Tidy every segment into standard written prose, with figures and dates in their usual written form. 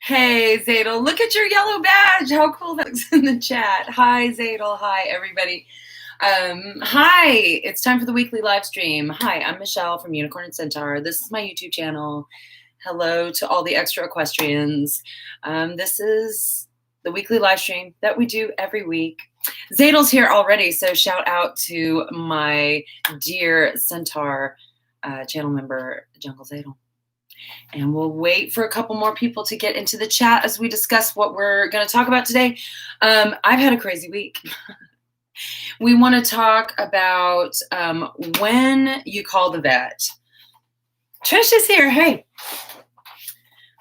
Hey, Zadel, look at your yellow badge. How cool that looks in the chat. Hi, Zadel. Hi, everybody. Hi, it's time for the weekly live stream. Hi, I'm Michelle from Unicorn Centaur. This is my YouTube channel. Hello to all the extra equestrians. This is the weekly live stream that we do every week. Zadel's here already, so shout out to my dear Centaur channel member, Jungle Zadel. And we'll wait for a couple more people to get into the chat as we discuss what we're going to talk about today. I've had a crazy week. We want to talk about when you call the vet. Trish is here. Hey.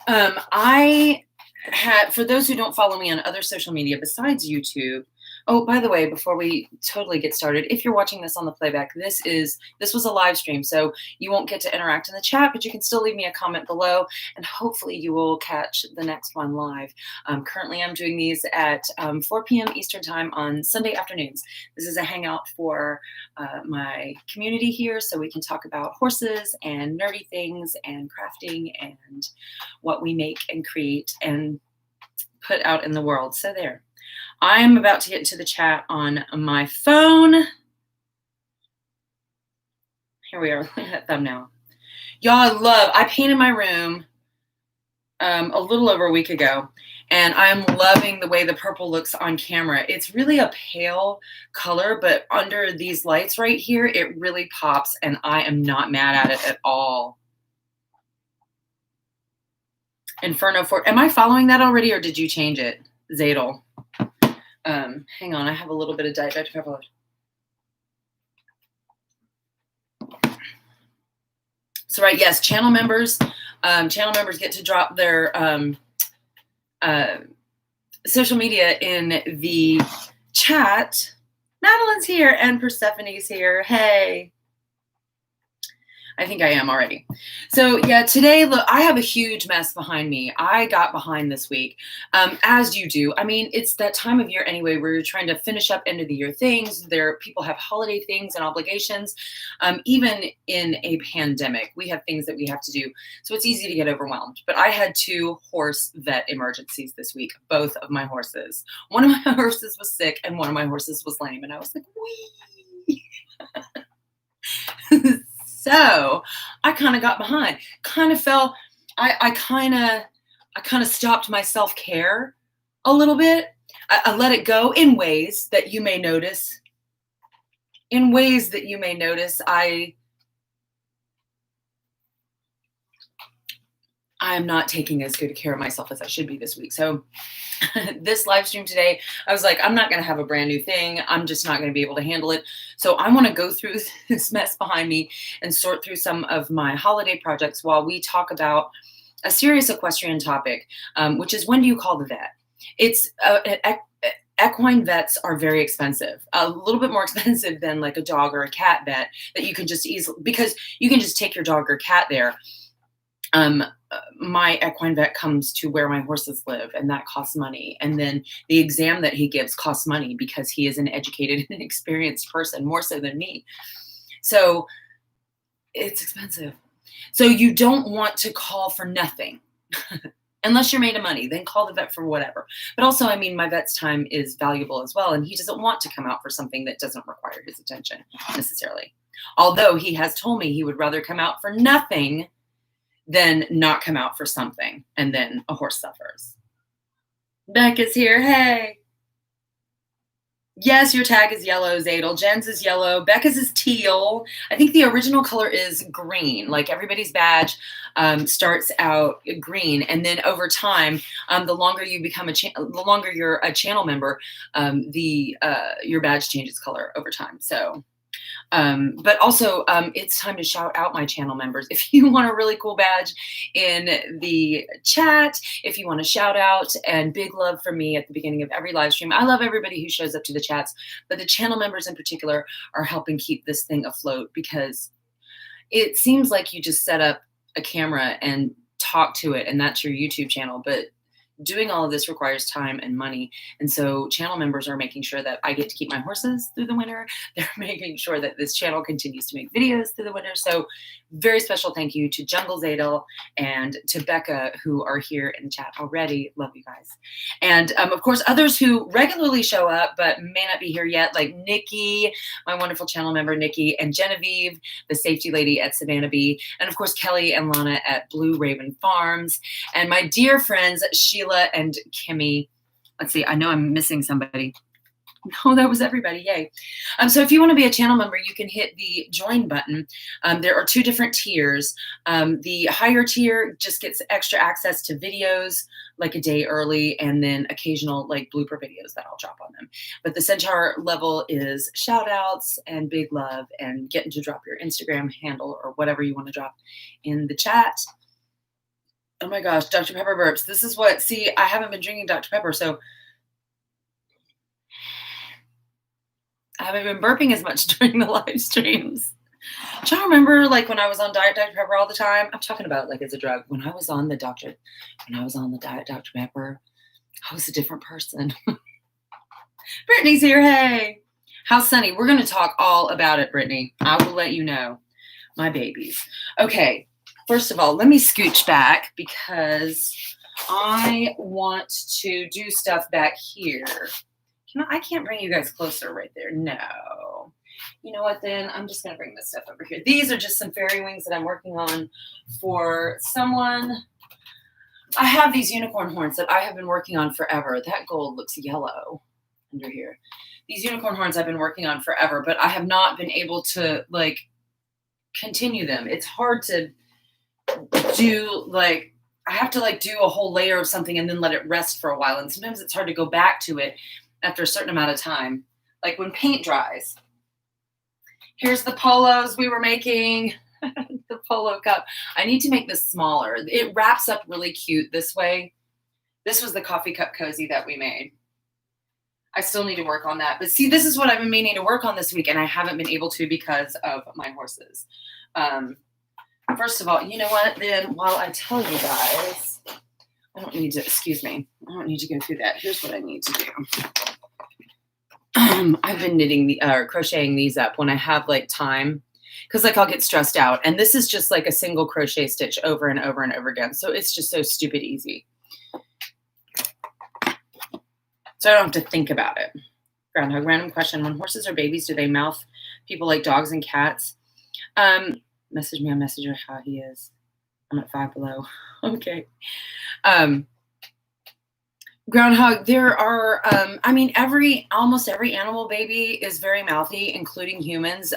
I had, for those who don't follow me on other social media besides YouTube, oh, by the way, before we totally get started, if you're watching this on the playback, this was a live stream, so you won't get to interact in the chat, but you can still leave me a comment below, and hopefully you will catch the next one live. Currently, I'm doing these at 4 p.m. Eastern Time on Sunday afternoons. This is a hangout for my community here, so we can talk about horses and nerdy things and crafting and what we make and create and put out in the world. So there. I'm about to get into the chat on my phone. Here we are. Look at that thumbnail. Y'all, I painted my room a little over a week ago, and I'm loving the way the purple looks on camera. It's really a pale color, but under these lights right here, it really pops, and I am not mad at it at all. Inferno Fort. Am I following that already, or did you change it, Zadel? Hang on, I have a little bit of Diet Dr. Pepper left. So right, yes, channel members get to drop their social media in the chat. Madeline's here and Persephone's here. Hey. I think I am already. So yeah, today, look, I have a huge mess behind me. I got behind this week, as you do. I mean, it's that time of year anyway, where you're trying to finish up end of the year things. People have holiday things and obligations. Even in a pandemic, we have things that we have to do. So it's easy to get overwhelmed. But I had 2 horse vet emergencies this week, both of my horses. One of my horses was sick and one of my horses was lame. And I was like, wee. So I kind of got behind, kind of fell. I kind of stopped my self-care a little bit. I let it go in ways that you may notice. I'm not taking as good care of myself as I should be this week. So this live stream today, I was like, I'm not going to have a brand new thing. I'm just not going to be able to handle it. So I want to go through this mess behind me and sort through some of my holiday projects while we talk about a serious equestrian topic, which is, when do you call the vet? It's equine vets are very expensive, a little bit more expensive than like a dog or a cat vet that you can just easily, because you can just take your dog or cat there. My equine vet comes to where my horses live, and that costs money. And then the exam that he gives costs money because he is an educated and experienced person, more so than me. So it's expensive. So you don't want to call for nothing unless you're made of money. Then call the vet for whatever. But also, I mean, my vet's time is valuable as well, and he doesn't want to come out for something that doesn't require his attention necessarily. Although he has told me he would rather come out for nothing than not come out for something, and then a horse suffers. Beck is here. Hey. Yes, your tag is yellow, Zadel. Jen's is yellow. Becca's is teal. I think the original color is green. Like, everybody's badge starts out green, and then over time, the longer you become the longer you're a channel member, your badge changes color over time. So. But also, it's time to shout out my channel members. If you want a really cool badge in the chat, if you want to shout out, and big love from me at the beginning of every live stream. I love everybody who shows up to the chats, but the channel members in particular are helping keep this thing afloat, because it seems like you just set up a camera and talk to it, and that's your YouTube channel. But doing all of this requires time and money. And so channel members are making sure that I get to keep my horses through the winter. They're making sure that this channel continues to make videos through the winter. So very special thank you to Jungle Zadel and to Becca, who are here in the chat already. Love you guys. And of course, others who regularly show up but may not be here yet, like Nikki, my wonderful channel member Nikki, and Genevieve, the safety lady at Savannah Bee, and of course Kelly and Lana at Blue Raven Farms, and my dear friends Sheila and Kimmy. Let's see, I know I'm missing somebody. No, that was everybody. Yay. So if you want to be a channel member, you can hit the join button. There are 2 different tiers. The higher tier just gets extra access to videos like a day early, and then occasional like blooper videos that I'll drop on them. But the Centaur level is shout outs and big love and getting to drop your Instagram handle or whatever you want to drop in the chat. Oh my gosh, Dr. Pepper burps. This is what, see, I haven't been drinking Dr. Pepper, so I haven't been burping as much during the live streams. Do you remember like when I was on Diet Dr. Pepper all the time? I'm talking about like as a drug. When I was on the Diet Dr. Pepper, I was a different person. Brittany's here. Hey. How's Sunny? We're going to talk all about it, Brittany. I will let you know. My babies. Okay. First of all, let me scooch back because I want to do stuff back here. I can't bring you guys closer right there. No. You know what then? I'm just going to bring this stuff over here. These are just some fairy wings that I'm working on for someone. I have these unicorn horns that I have been working on forever. That gold looks yellow under here. These unicorn horns I've been working on forever, but I have not been able to like continue them. It's hard to do like, I have to like do a whole layer of something and then let it rest for a while. And sometimes it's hard to go back to it after a certain amount of time, like when paint dries. Here's the polos we were making, the polo cup. I need to make this smaller. It wraps up really cute this way. This was the coffee cup cozy that we made. I still need to work on that. But see, this is what I've been meaning to work on this week, and I haven't been able to because of my horses. First of all, you know what? Then while I tell you guys, I don't need to, excuse me, I don't need to go through that. Here's what I need to do. I've been knitting crocheting these up when I have like time, because like I'll get stressed out, and this is just like a single crochet stitch over and over and over again. So it's just so stupid easy. So I don't have to think about it. Groundhog, random question. When horses are babies, do they mouth people like dogs and cats? Message me on Messenger how he is. I'm at 5 below. Okay. Groundhog, there are, I mean, almost every animal baby is very mouthy, including humans,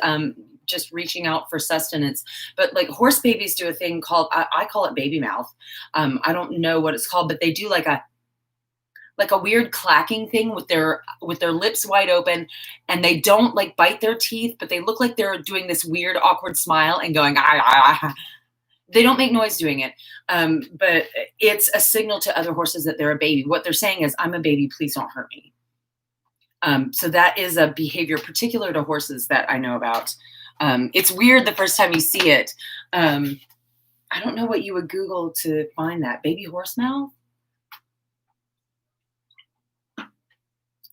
just reaching out for sustenance. But like horse babies do a thing called, I call it baby mouth. I don't know what it's called, but they do like a weird clacking thing with their lips wide open, and they don't like bite their teeth, but they look like they're doing this weird, awkward smile and going, ah, ah, ah. They don't make noise doing it, but it's a signal to other horses that they're a baby. What they're saying is, I'm a baby, please don't hurt me. So that is a behavior particular to horses that I know about. It's weird the first time you see it. I don't know what you would Google to find that. Baby horse mouth?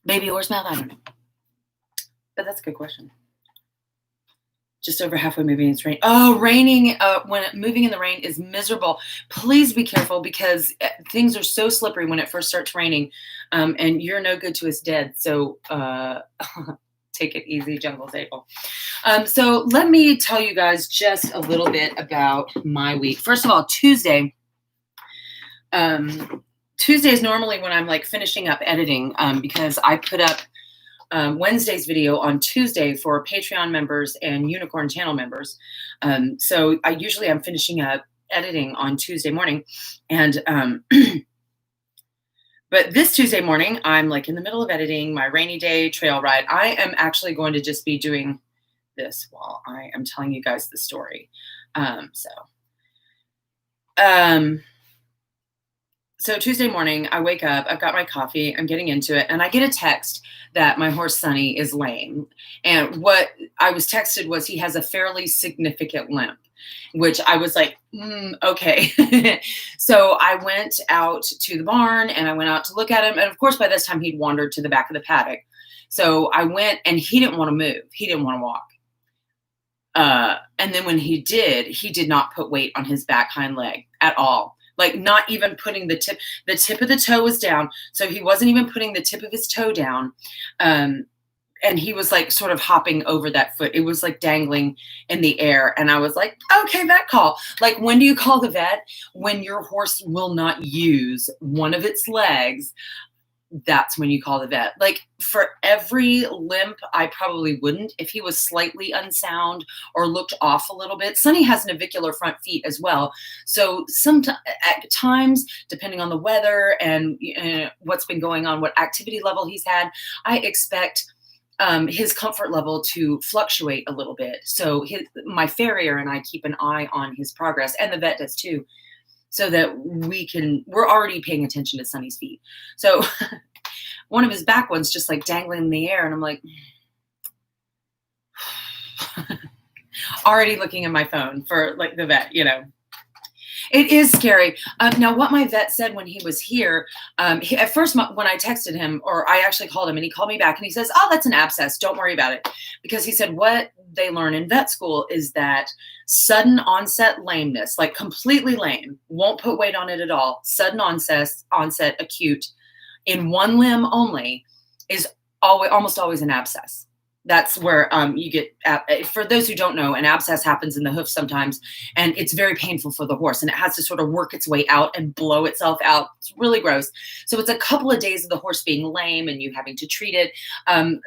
Baby horse mouth? I don't know. But that's a good question. Just over halfway moving, it's raining. Oh, raining, when moving in the rain is miserable. Please be careful because things are so slippery when it first starts raining, and you're no good to us dead. So take it easy, Jungle Table. So let me tell you guys just a little bit about my week. First of all, Tuesday is normally when I'm like finishing up editing, because I put up Wednesday's video on Tuesday for Patreon members and Unicorn channel members. So I'm finishing up editing on Tuesday morning. And, but this Tuesday morning, I'm like in the middle of editing my rainy day trail ride. I am actually going to just be doing this while I am telling you guys the story. So Tuesday morning, I wake up, I've got my coffee, I'm getting into it, and I get a text that my horse Sunny is lame. And what I was texted was he has a fairly significant limp. which I was like, okay. So I went out to the barn and I went out to look at him. And of course, by this time he'd wandered to the back of the paddock. So I went and he didn't want to move. He didn't want to walk. And then when he did not put weight on his back hind leg at all. Like not even putting the tip of the toe was down. So he wasn't even putting the tip of his toe down. And he was like sort of hopping over that foot. It was like dangling in the air. And I was like, okay, vet call. Like, when do you call the vet? When your horse will not use one of its legs. That's when you call the vet. Like, for every limp, I probably wouldn't. If he was slightly unsound or looked off a little bit. Sonny has navicular front feet as well. So at times, depending on the weather and what's been going on, what activity level he's had, I expect his comfort level to fluctuate a little bit. So my farrier and I keep an eye on his progress, and the vet does too, so that we're already paying attention to Sonny's feet. So one of his back ones just like dangling in the air. And I'm like, already looking at my phone for like the vet, It is scary. Now, what my vet said when he was here, at first when I texted him, or I actually called him, and he called me back and he says, oh, that's an abscess. Don't worry about it. Because he said what they learn in vet school is that sudden onset lameness, like completely lame, won't put weight on it at all, sudden onset acute in one limb only is almost always an abscess. That's where you get, for those who don't know, an abscess happens in the hoof sometimes, and it's very painful for the horse, and it has to sort of work its way out and blow itself out. It's really gross. So it's a couple of days of the horse being lame and you having to treat it.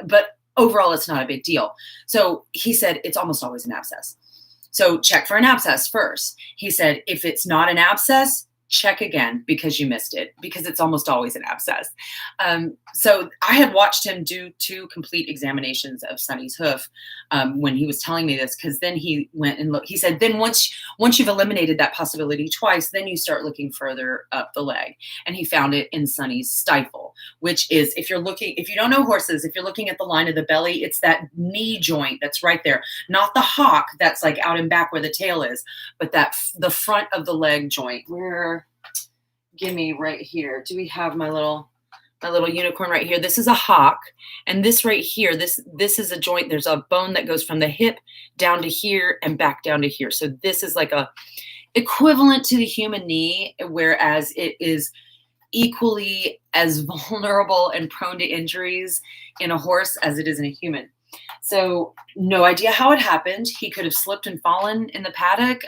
But overall, it's not a big deal. So he said, it's almost always an abscess. So check for an abscess first. He said, if it's not an abscess, check again because you missed it, because it's almost always an abscess. So I had watched him do 2 complete examinations of Sonny's hoof when he was telling me this, because then he went and looked. He said, then once you've eliminated that possibility twice, then you start looking further up the leg. And he found it in Sonny's stifle, which is, if you don't know horses, if you're looking at the line of the belly, it's that knee joint that's right there, not the hock that's like out and back where the tail is, but the front of the leg joint. Give me right here. Do we have my little unicorn right here? This is a hock, and this right here, this is a joint. There's a bone that goes from the hip down to here and back down to here. So this is like a equivalent to the human knee, whereas it is equally as vulnerable and prone to injuries in a horse as it is in a human. So no idea how it happened. He could have slipped and fallen in the paddock.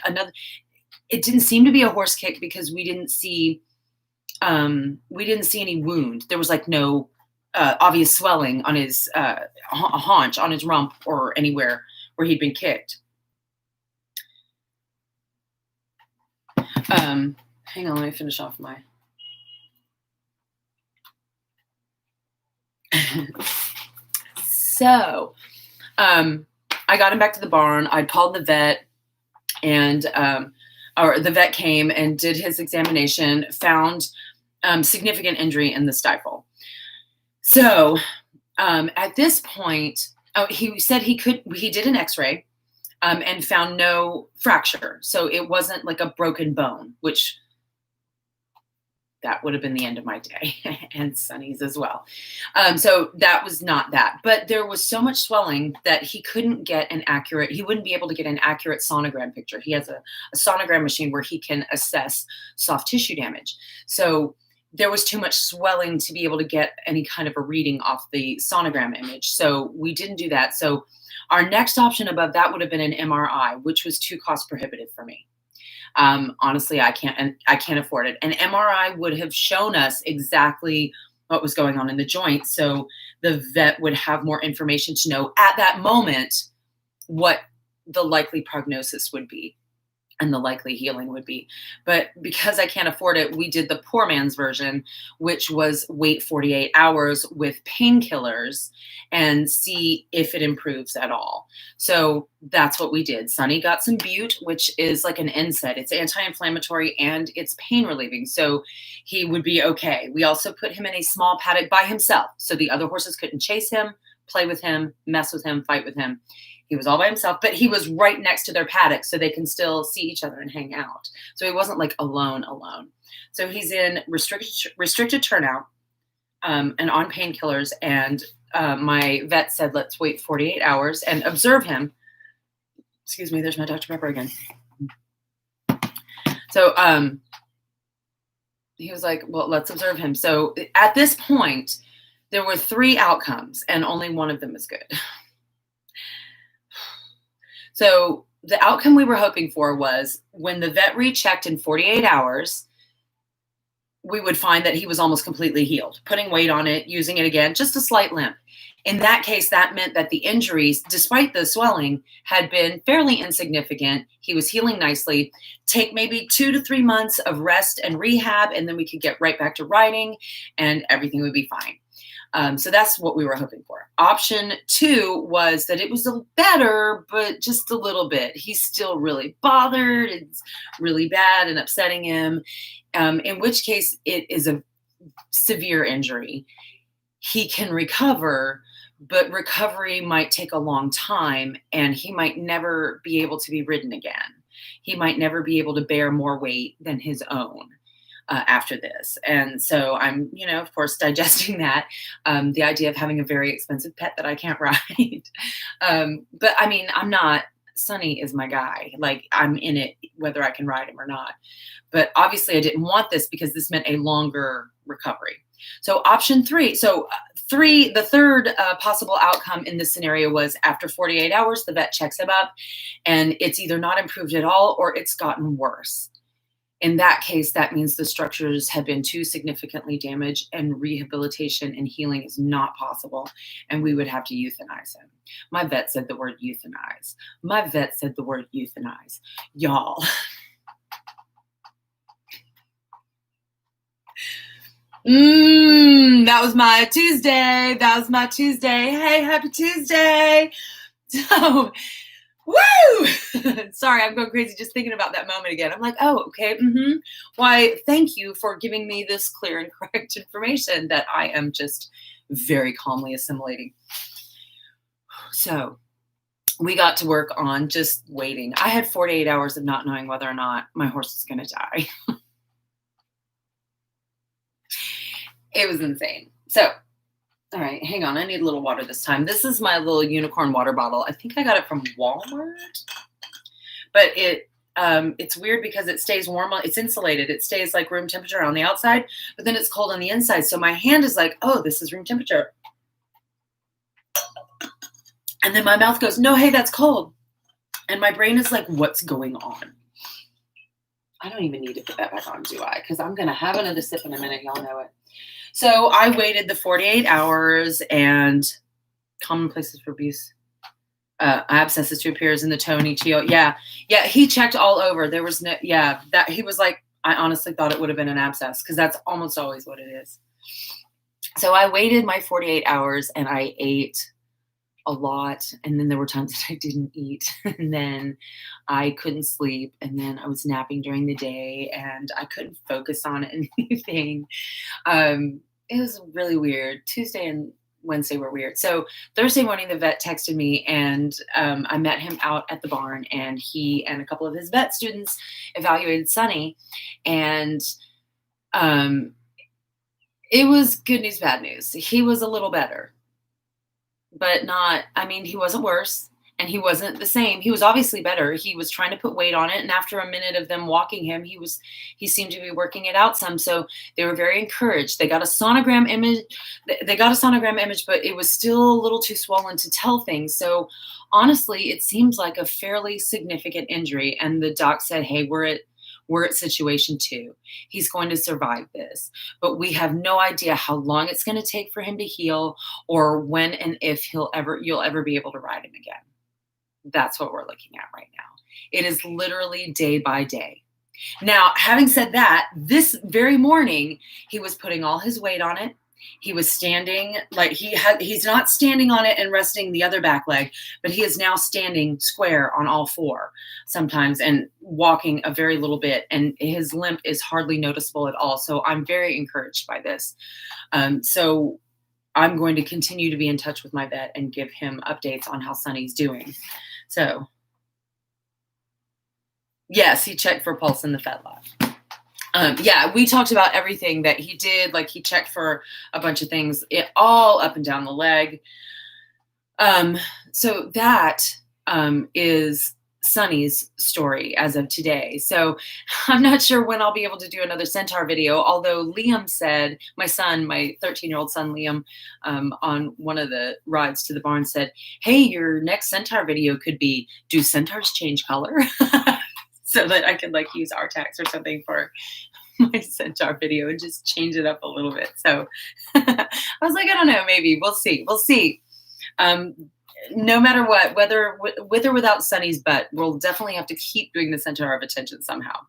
It didn't seem to be a horse kick because we didn't see any wound. There was like no obvious swelling on his haunch, on his rump, or anywhere where he'd been kicked. Hang on, let me finish off my. So I got him back to the barn. I called the vet, and the vet came and did his examination, found significant injury in the stifle. So at this point, he said he did an x-ray and found no fracture. So it wasn't like a broken bone, which that would have been the end of my day, and Sonny's as well. So that was not that. But there was so much swelling that he wouldn't be able to get an accurate sonogram picture. He has a sonogram machine where he can assess soft tissue damage. So there was too much swelling to be able to get any kind of a reading off the sonogram image. So we didn't do that. So our next option above that would have been an MRI, which was too cost prohibitive for me. Honestly, I can't afford it. An MRI would have shown us exactly what was going on in the joint. So the vet would have more information to know at that moment what the likely prognosis would be and the likely healing would be. But because I can't afford it, we did the poor man's version, which was wait 48 hours with painkillers and see if it improves at all. So that's what we did. Sonny got some Butte, which is like an NSAID. It's anti-inflammatory and it's pain relieving. So he would be okay. We also put him in a small paddock by himself, so the other horses couldn't chase him, play with him, mess with him, fight with him. He was all by himself, but he was right next to their paddock, so they can still see each other and hang out. So he wasn't like alone. So he's in restricted turnout and on painkillers. And my vet said, let's wait 48 hours and observe him. Excuse me, there's my Dr. Pepper again. So he was like, well, let's observe him. So at this point, there were 3 outcomes, and only one of them is good. So the outcome we were hoping for was when the vet rechecked in 48 hours, we would find that he was almost completely healed, putting weight on it, using it again, just a slight limp. In that case, that meant that the injuries, despite the swelling, had been fairly insignificant. He was healing nicely. Take maybe 2 to 3 months of rest and rehab, and then we could get right back to riding and everything would be fine. So that's what we were hoping for. Option 2 was that it was better, but just a little bit. He's still really bothered. It's really bad and upsetting him, in which case it is a severe injury. He can recover, but recovery might take a long time, and he might never be able to be ridden again. He might never be able to bear more weight than his own. After this. And so I'm, of course, digesting that, the idea of having a very expensive pet that I can't ride. But I mean, Sonny is my guy. Like, I'm in it, whether I can ride him or not. But obviously I didn't want this because this meant a longer recovery. So option 3. So the third possible outcome in this scenario was after 48 hours, the vet checks him up and it's either not improved at all or it's gotten worse. In that case, that means the structures have been too significantly damaged and rehabilitation and healing is not possible, and we would have to euthanize him. My vet said the word euthanize. Y'all. That was my Tuesday. Hey, happy Tuesday. So, woo! Sorry, I'm going crazy just thinking about that moment again. I'm like, oh, okay. Why, thank you for giving me this clear and correct information that I am just very calmly assimilating. So we got to work on just waiting. I had 48 hours of not knowing whether or not my horse was going to die. It was insane. So, all right, hang on. I need a little water this time. This is my little Unicorn water bottle. I think I got it from Walmart, but it's weird because it stays warm. It's insulated. It stays like room temperature on the outside, but then it's cold on the inside. So my hand is like, oh, this is room temperature. And then my mouth goes, no, hey, that's cold. And my brain is like, what's going on? I don't even need to put that back on, do I? Because I'm going to have another sip in a minute. Y'all know it. So I waited the 48 hours and common places for abuse. Abscesses to appears in the toe and each heel. Yeah. He checked all over. There was no, that he was like, I honestly thought it would have been an abscess because that's almost always what it is. So I waited my 48 hours and I ate a lot. And then there were times that I didn't eat and then I couldn't sleep. And then I was napping during the day and I couldn't focus on anything. It was really weird. Tuesday and Wednesday were weird. So Thursday morning, the vet texted me and I met him out at the barn and he and a couple of his vet students evaluated Sonny and it was good news, bad news. He was a little better. But he wasn't worse and he wasn't the same. He was obviously better. He was trying to put weight on it. And after a minute of them walking him, he seemed to be working it out some. So they were very encouraged. They got a sonogram image. But it was still a little too swollen to tell things. So honestly, it seems like a fairly significant injury. And the doc said, hey, we're at situation 2. He's going to survive this, but we have no idea how long it's going to take for him to heal or when and if you'll ever be able to ride him again. That's what we're looking at right now. It is literally day by day. Now, having said that, this very morning, he was putting all his weight on it. He was standing like he's not standing on it and resting the other back leg, but he is now standing square on all 4 sometimes and walking a very little bit. And his limp is hardly noticeable at all. So I'm very encouraged by this. So I'm going to continue to be in touch with my vet and give him updates on how Sunny's doing. So, yes, he checked for pulse in the fetlab. Yeah, we talked about everything that he did. Like, he checked for a bunch of things, all up and down the leg. So that is Sunny's story as of today. So I'm not sure when I'll be able to do another Centaur video, although Liam said, my son, my 13-year-old son, Liam, on one of the rides to the barn said, hey, your next Centaur video could be, do Centaurs change color? So that I could like use Artax or something for my Centaur video and just change it up a little bit. So I was like, I don't know, maybe we'll see. We'll see. No matter what, whether with or without Sunny's butt, we'll definitely have to keep doing the center of attention somehow.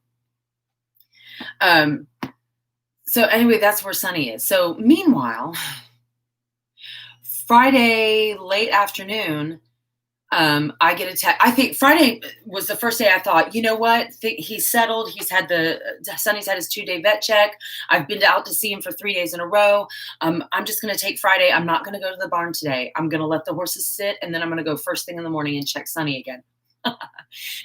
So anyway, that's where Sunny is. So meanwhile, Friday late afternoon, I get a text. I think Friday was the first day I thought, you know what? He's settled. Sunny's had his 2-day vet check. I've been out to see him for 3 days in a row. I'm just going to take Friday. I'm not going to go to the barn today. I'm going to let the horses sit, and then I'm going to go first thing in the morning and check Sunny again.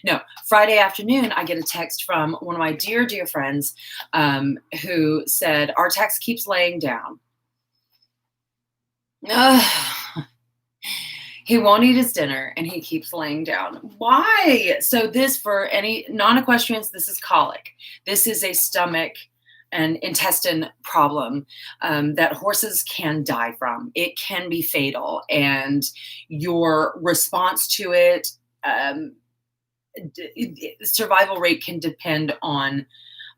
No, Friday afternoon, I get a text from one of my dear, dear friends who said, Artax keeps laying down. He won't eat his dinner, and he keeps laying down. Why? So this, for any non-equestrians, this is colic. This is a stomach and intestine problem that horses can die from. It can be fatal, and your response to it, survival rate can depend on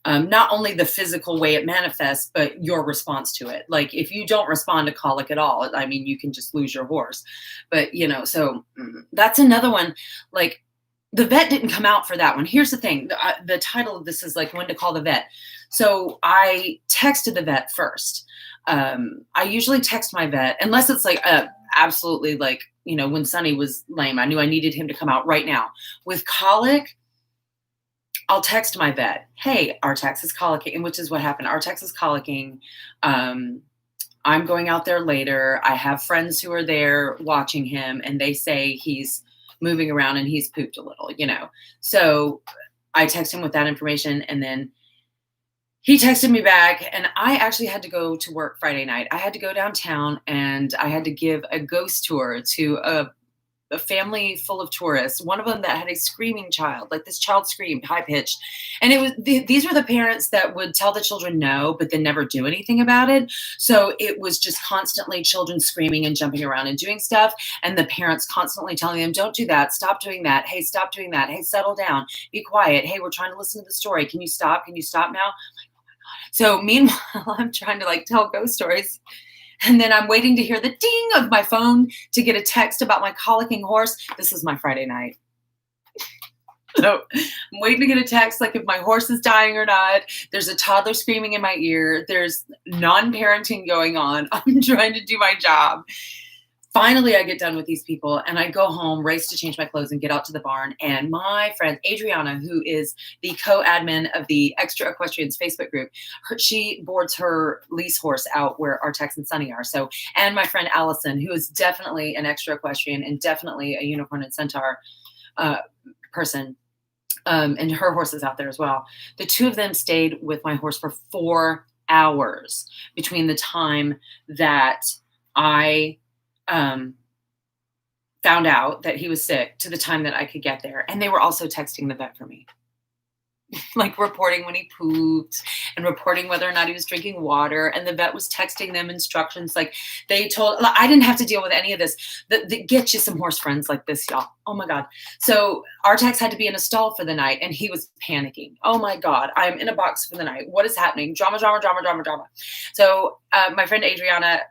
not only the physical way it manifests, but your response to it. Like, if you don't respond to colic at all, I mean, you can just lose your horse. But, so that's another one. Like, the vet didn't come out for that one. Here's the thing. The title of this is like when to call the vet. So I texted the vet first. I usually text my vet, unless it's like absolutely like, when Sunny was lame, I knew I needed him to come out right now. With colic, I'll text my vet, hey, Artax is colicking, and which is what happened. Artax is colicking. I'm going out there later. I have friends who are there watching him, and they say he's moving around and he's pooped a little, So I text him with that information, and then he texted me back, and I actually had to go to work Friday night. I had to go downtown, and I had to give a ghost tour to a family full of tourists, one of them that had a screaming child. Like, this child screamed high pitched. And it was, these were the parents that would tell the children no, but then never do anything about it. So it was just constantly children screaming and jumping around and doing stuff. And the parents constantly telling them, don't do that. Stop doing that. Hey, stop doing that. Hey, settle down. Be quiet. Hey, we're trying to listen to the story. Can you stop? Can you stop now? So meanwhile, I'm trying to tell ghost stories. And then I'm waiting to hear the ding of my phone to get a text about my colicking horse. This is my Friday night. So I'm waiting to get a text, like if my horse is dying or not. There's a toddler screaming in my ear. There's non-parenting going on. I'm trying to do my job. Finally, I get done with these people, and I go home, race to change my clothes and get out to the barn. And my friend Adriana, who is the co-admin of the Extra Equestrians Facebook group, she boards her lease horse out where Artax and Sunny are. So, and my friend Allison, who is definitely an extra equestrian and definitely a Unicorn and Centaur person, and her horse is out there as well. The two of them stayed with my horse for 4 hours between the time that I found out that he was sick to the time that I could get there. And they were also texting the vet for me. Like, reporting when he pooped and reporting whether or not he was drinking water. And the vet was texting them instructions. Like, I didn't have to deal with any of this. Get you some horse friends like this, y'all. Oh my God. So Artax had to be in a stall for the night, and he was panicking. Oh my God, I'm in a box for the night. What is happening? Drama, drama, drama, drama, drama. So my friend Adriana,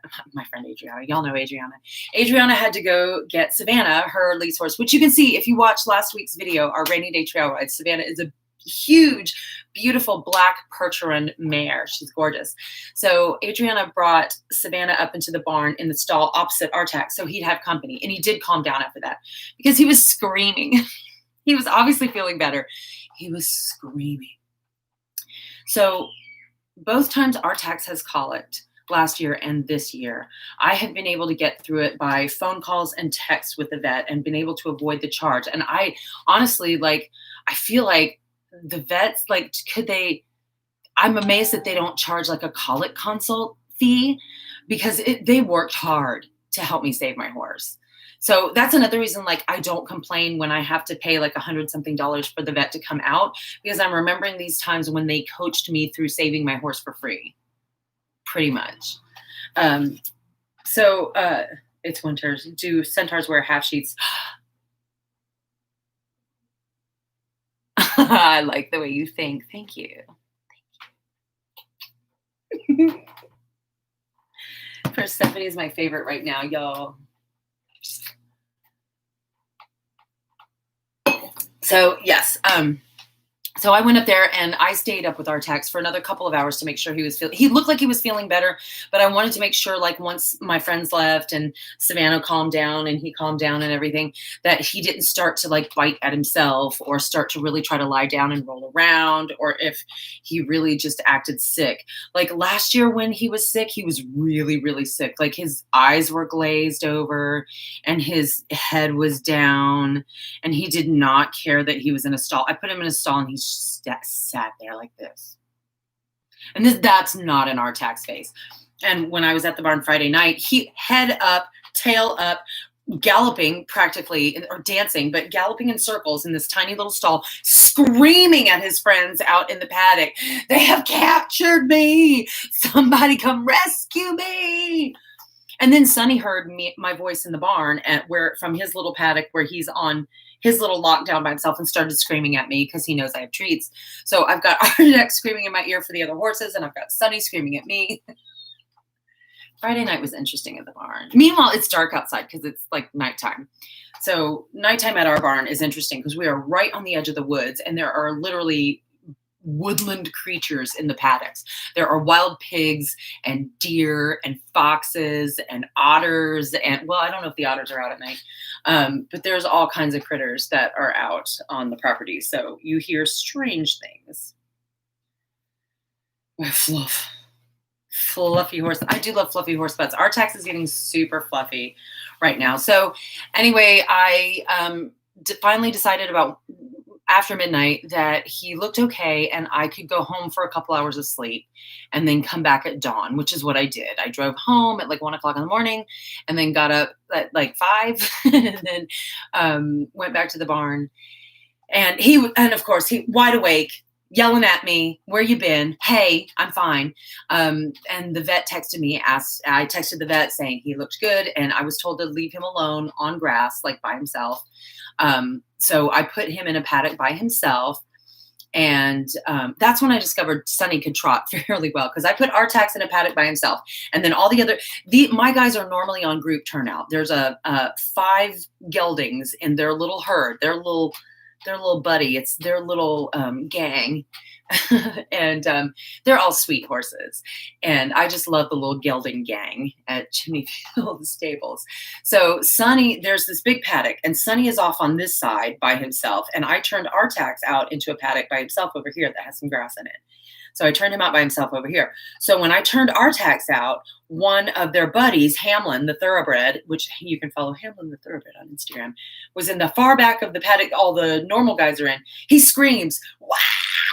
y'all know Adriana. Adriana had to go get Savannah, her lease horse, which you can see if you watch last week's video, our rainy day trail ride. Savannah is a huge, beautiful black Percheron mare. She's gorgeous. So Adriana brought Savannah up into the barn in the stall opposite Artax, so he'd have company. And he did calm down after that because he was screaming. He was obviously feeling better. He was screaming. So both times Artax has colicked, last year and this year. I have been able to get through it by phone calls and texts with the vet and been able to avoid the charge. And I honestly, like, I feel like the vets, like, I'm amazed that they don't charge like a colic consult fee, because they worked hard to help me save my horse. So that's another reason, like, I don't complain when I have to pay like $100-something for the vet to come out, because I'm remembering these times when they coached me through saving my horse for free, pretty much. So it's winter. Do centaurs wear half sheets? I like the way you think. Thank you. Persephone is my favorite right now, y'all. So yes, so I went up there and I stayed up with Artax for another couple of hours to make sure he looked like he was feeling better, but I wanted to make sure, like, once my friends left and Savannah calmed down and he calmed down and everything, that he didn't start to like bite at himself or start to really try to lie down and roll around, or if he really just acted sick. Like last year when he was sick, he was really, really sick. Like his eyes were glazed over and his head was down and he did not care that he was in a stall. I put him in a stall and he sat there like this. And that's not an Artax face. And when I was at the barn Friday night, he head up, tail up, galloping practically, or dancing, but galloping in circles in this tiny little stall, screaming at his friends out in the paddock. They have captured me. Somebody come rescue me. And then Sonny heard my voice in the barn from his little paddock where he's on his little lockdown by himself, and started screaming at me because he knows I have treats. So I've got Artax screaming in my ear for the other horses, and I've got Sonny screaming at me. Friday night was interesting at the barn. Meanwhile, it's dark outside because it's like nighttime. So nighttime at our barn is interesting because we are right on the edge of the woods, and there are literally woodland creatures in the paddocks. There are wild pigs and deer and foxes and otters, and well, I don't know if the otters are out at night, but there's all kinds of critters that are out on the property. So you hear strange things. Fluffy horse. I do love fluffy horse butts. Artax is getting super fluffy right now. So anyway, I finally decided about after midnight that he looked okay and I could go home for a couple hours of sleep and then come back at dawn, which is what I did. I drove home at like 1 o'clock in the morning and then got up at like 5 and then went back to the barn. And of course, he wide awake, yelling at me, where you been? Hey, I'm fine. And the vet texted me, I texted the vet saying he looked good. And I was told to leave him alone on grass, like by himself. So I put him in a paddock by himself. And that's when I discovered Sonny could trot fairly well, because I put Artax in a paddock by himself. And then all my guys are normally on group turnout. There's 5 geldings in their little herd, their little buddy. It's their little gang. And they're all sweet horses. And I just love the little gelding gang at Chimneyfield Stables. So Sonny, there's this big paddock, and Sonny is off on this side by himself. And I turned Artax out into a paddock by himself over here that has some grass in it. So I turned him out by himself over here. So when I turned Artax out, one of their buddies, Hamlin, the thoroughbred, which you can follow Hamlin the thoroughbred on Instagram, was in the far back of the paddock all the normal guys are in. He screams, wow,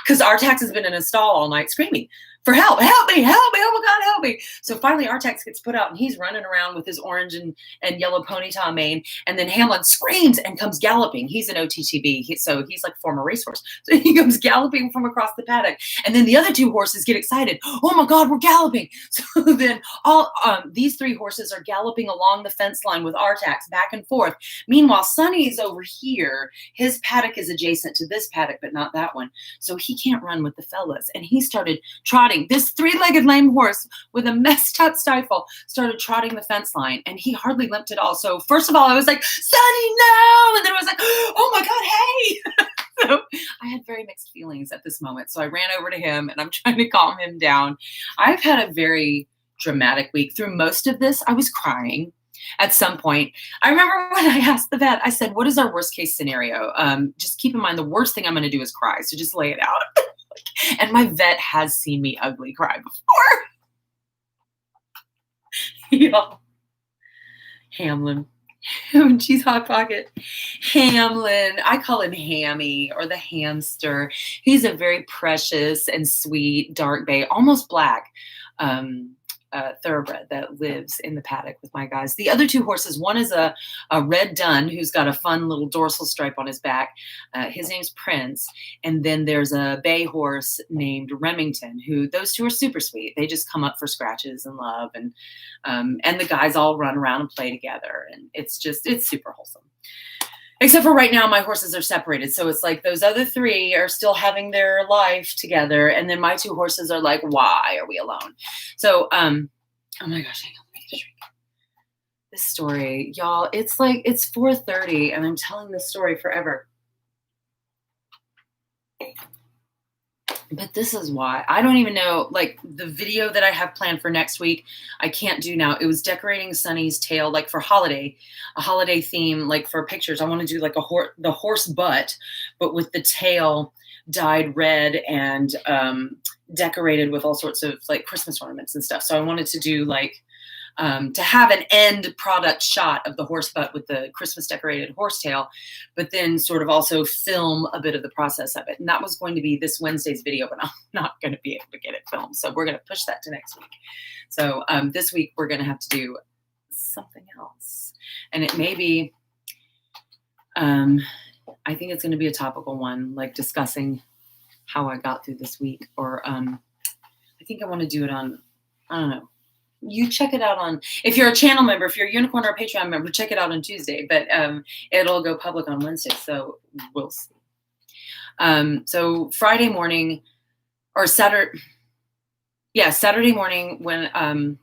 because Artax has been in a stall all night screaming for help. Help me, oh my God, help me. So finally Artax gets put out and he's running around with his orange and yellow ponytail mane. And then Hamlin screams and comes galloping. He's an OTTB, so he's like a former racehorse. So he comes galloping from across the paddock. And then the other 2 horses get excited. Oh my God, we're galloping. So then these 3 horses are galloping along the fence line with Artax back and forth. Meanwhile, Sonny is over here. His paddock is adjacent to this paddock, but not that one. So he can't run with the fellas. And he started trotting. This 3-legged lame horse with a messed up stifle started trotting the fence line, and he hardly limped at all. So first of all, I was like, Sonny, no! And then I was like, oh my God, hey! So I had very mixed feelings at this moment. So I ran over to him and I'm trying to calm him down. I've had a very dramatic week. Through most of this, I was crying. At some point, I remember when I asked the vet, I said, what is our worst case scenario? Just keep in mind, the worst thing I'm going to do is cry. So just lay it out. And my vet has seen me ugly cry before. Y'all. Hamlin. Cheese Hot Pocket. Hamlin. I call him Hammy or the hamster. He's a very precious and sweet dark bay, almost black thoroughbred that lives in the paddock with my guys. The other two horses, one is a red dun who's got a fun little dorsal stripe on his back. His name's Prince. And then there's a bay horse named Remington, who those two are super sweet. They just come up for scratches and love. And the guys all run around and play together. And it's super wholesome. Except for right now, my horses are separated. So it's like those other three are still having their life together. And then my two horses are like, why are we alone? So, oh my gosh, hang on, let me get a drink. This story, y'all, it's 4:30 and I'm telling this story forever. But this is why. I don't even know, like the video that I have planned for next week, I can't do now. It was decorating Sunny's tail, like for a holiday theme, like for pictures. I want to do like the horse butt, but with the tail dyed red and decorated with all sorts of like Christmas ornaments and stuff. So I wanted to do like, to have an end product shot of the horse butt with the Christmas decorated horsetail, but then sort of also film a bit of the process of it. And that was going to be this Wednesday's video, but I'm not going to be able to get it filmed. So we're going to push that to next week. So this week we're going to have to do something else. And it may be, I think it's going to be a topical one, like discussing how I got through this week. Or I think I want to do it on, I don't know. You check it out on, if you're a channel member, if you're a Unicorn or a Patreon member, check it out on Tuesday, but it'll go public on Wednesday, so we'll see. So Friday morning, or Saturday morning when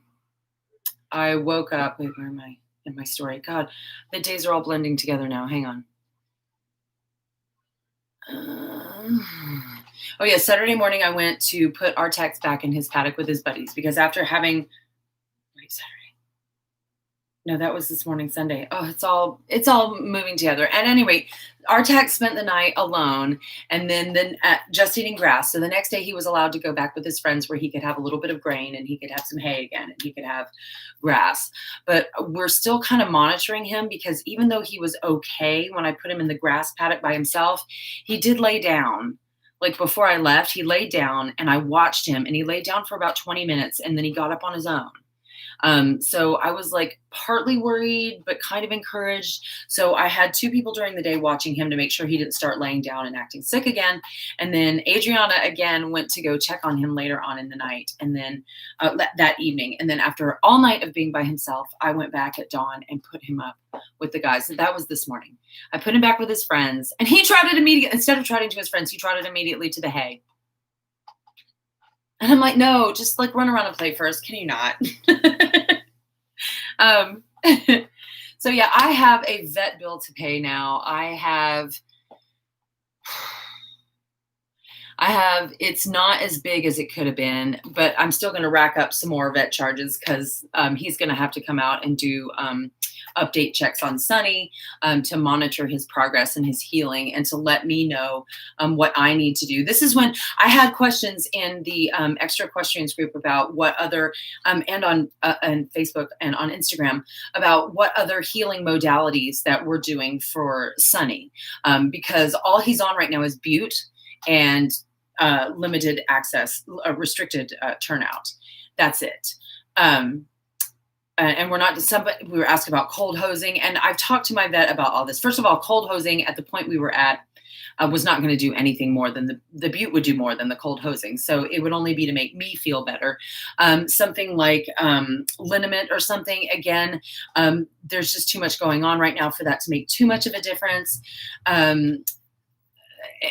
I woke up, wait, where am I in my story? God, the days are all blending together now, hang on. Oh yeah, Saturday morning I went to put Artax back in his paddock with his buddies, because after having, Saturday. No, that was this morning, Sunday. Oh, it's all moving together. At any rate, Artax spent the night alone and then just eating grass. So the next day he was allowed to go back with his friends where he could have a little bit of grain and he could have some hay again and he could have grass. But we're still kind of monitoring him, because even though he was okay when I put him in the grass paddock by himself, he did lay down. Like before I left, he laid down and I watched him, and he laid down for about 20 minutes and then he got up on his own. So I was like partly worried, but kind of encouraged. So I had two people during the day watching him to make sure he didn't start laying down and acting sick again. And then Adriana again went to go check on him later on in the night. And then that evening. And then after all night of being by himself, I went back at dawn and put him up with the guys. So that was this morning. I put him back with his friends, and he trotted immediately, instead of trotting to his friends, he trotted immediately to the hay. And I'm like, no, just like run around and play first. Can you not? So yeah, I have a vet bill to pay now. I have, it's not as big as it could have been, but I'm still going to rack up some more vet charges, because he's going to have to come out and do update checks on Sunny to monitor his progress and his healing, and to let me know what I need to do. This is when I had questions in the extra equestrians group about what other, and on Facebook and on Instagram, about what other healing modalities that we're doing for Sunny, because all he's on right now is Butte and limited access, restricted turnout. That's it. And we're not, we were asked about cold hosing, and I've talked to my vet about all this. First of all, cold hosing at the point we were at was not going to do anything more than the Butte would do more than the cold hosing. So it would only be to make me feel better. Something like liniment or something, again, there's just too much going on right now for that to make too much of a difference.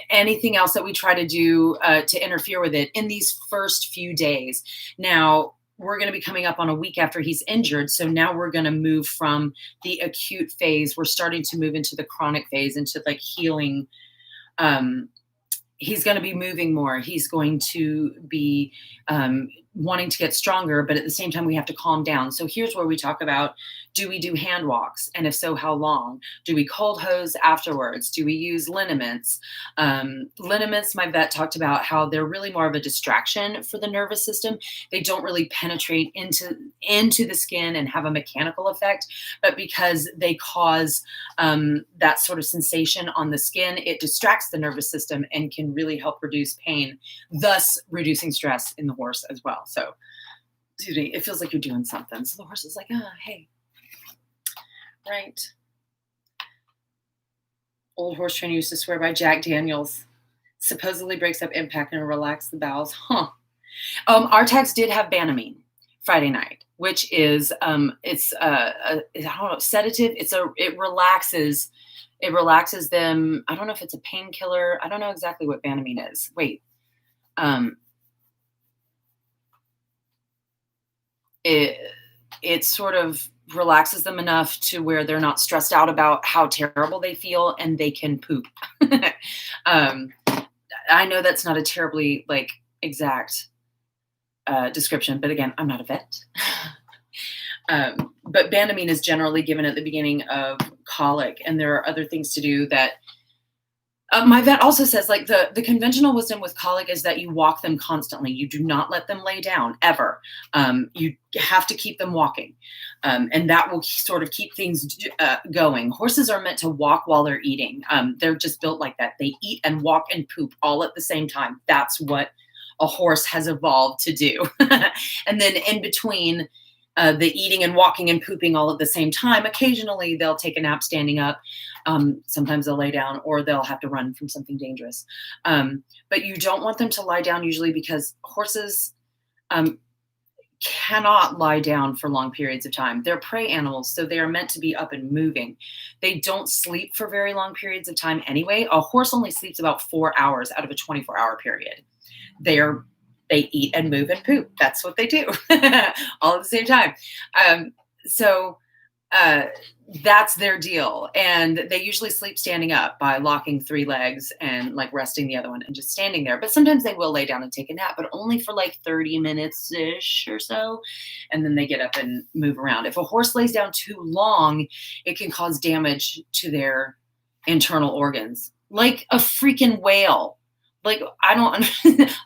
Anything else that we try to do to interfere with it in these first few days. Now, we're going to be coming up on a week after he's injured. So now we're going to move from the acute phase. We're starting to move into the chronic phase, into like healing. He's going to be moving more. He's going to be wanting to get stronger, but at the same time, we have to calm down. So here's where we talk about, do we do hand walks? And if so, how long? Do we cold hose afterwards? Do we use liniments? Liniments, my vet talked about how they're really more of a distraction for the nervous system. They don't really penetrate into the skin and have a mechanical effect, but because they cause that sort of sensation on the skin, it distracts the nervous system and can really help reduce pain, thus reducing stress in the horse as well. So, excuse me, it feels like you're doing something. So the horse is like, hey, right. Old horse trainer used to swear by Jack Daniels. Supposedly breaks up impact and relax the bowels. Our tags did have Banamine Friday night, which is it's I don't know, sedative. It relaxes them. I don't know if it's a painkiller. I don't know exactly what Banamine is. Wait. It sort of relaxes them enough to where they're not stressed out about how terrible they feel and they can poop. I know that's not a terribly exact description, but again, I'm not a vet. But Banamine is generally given at the beginning of colic, and there are other things to do that my vet also says, the conventional wisdom with colic is that you walk them constantly. You do not let them lay down ever. You have to keep them walking. And that will sort of keep things going. Horses are meant to walk while they're eating. They're just built like that. They eat and walk and poop all at the same time. That's what a horse has evolved to do. And then in between the eating and walking and pooping all at the same time, occasionally they'll take a nap standing up. Sometimes they'll lay down, or they'll have to run from something dangerous. But you don't want them to lie down usually, because horses cannot lie down for long periods of time. They're prey animals, so they are meant to be up and moving. They don't sleep for very long periods of time anyway. A horse only sleeps about 4 hours out of a 24-hour period. They eat and move and poop. That's what they do all at the same time. So that's their deal. And they usually sleep standing up by locking 3 legs and resting the other one and just standing there. But sometimes they will lay down and take a nap, but only for 30 minutes-ish or so. And then they get up and move around. If a horse lays down too long, it can cause damage to their internal organs, like a freaking whale. I don't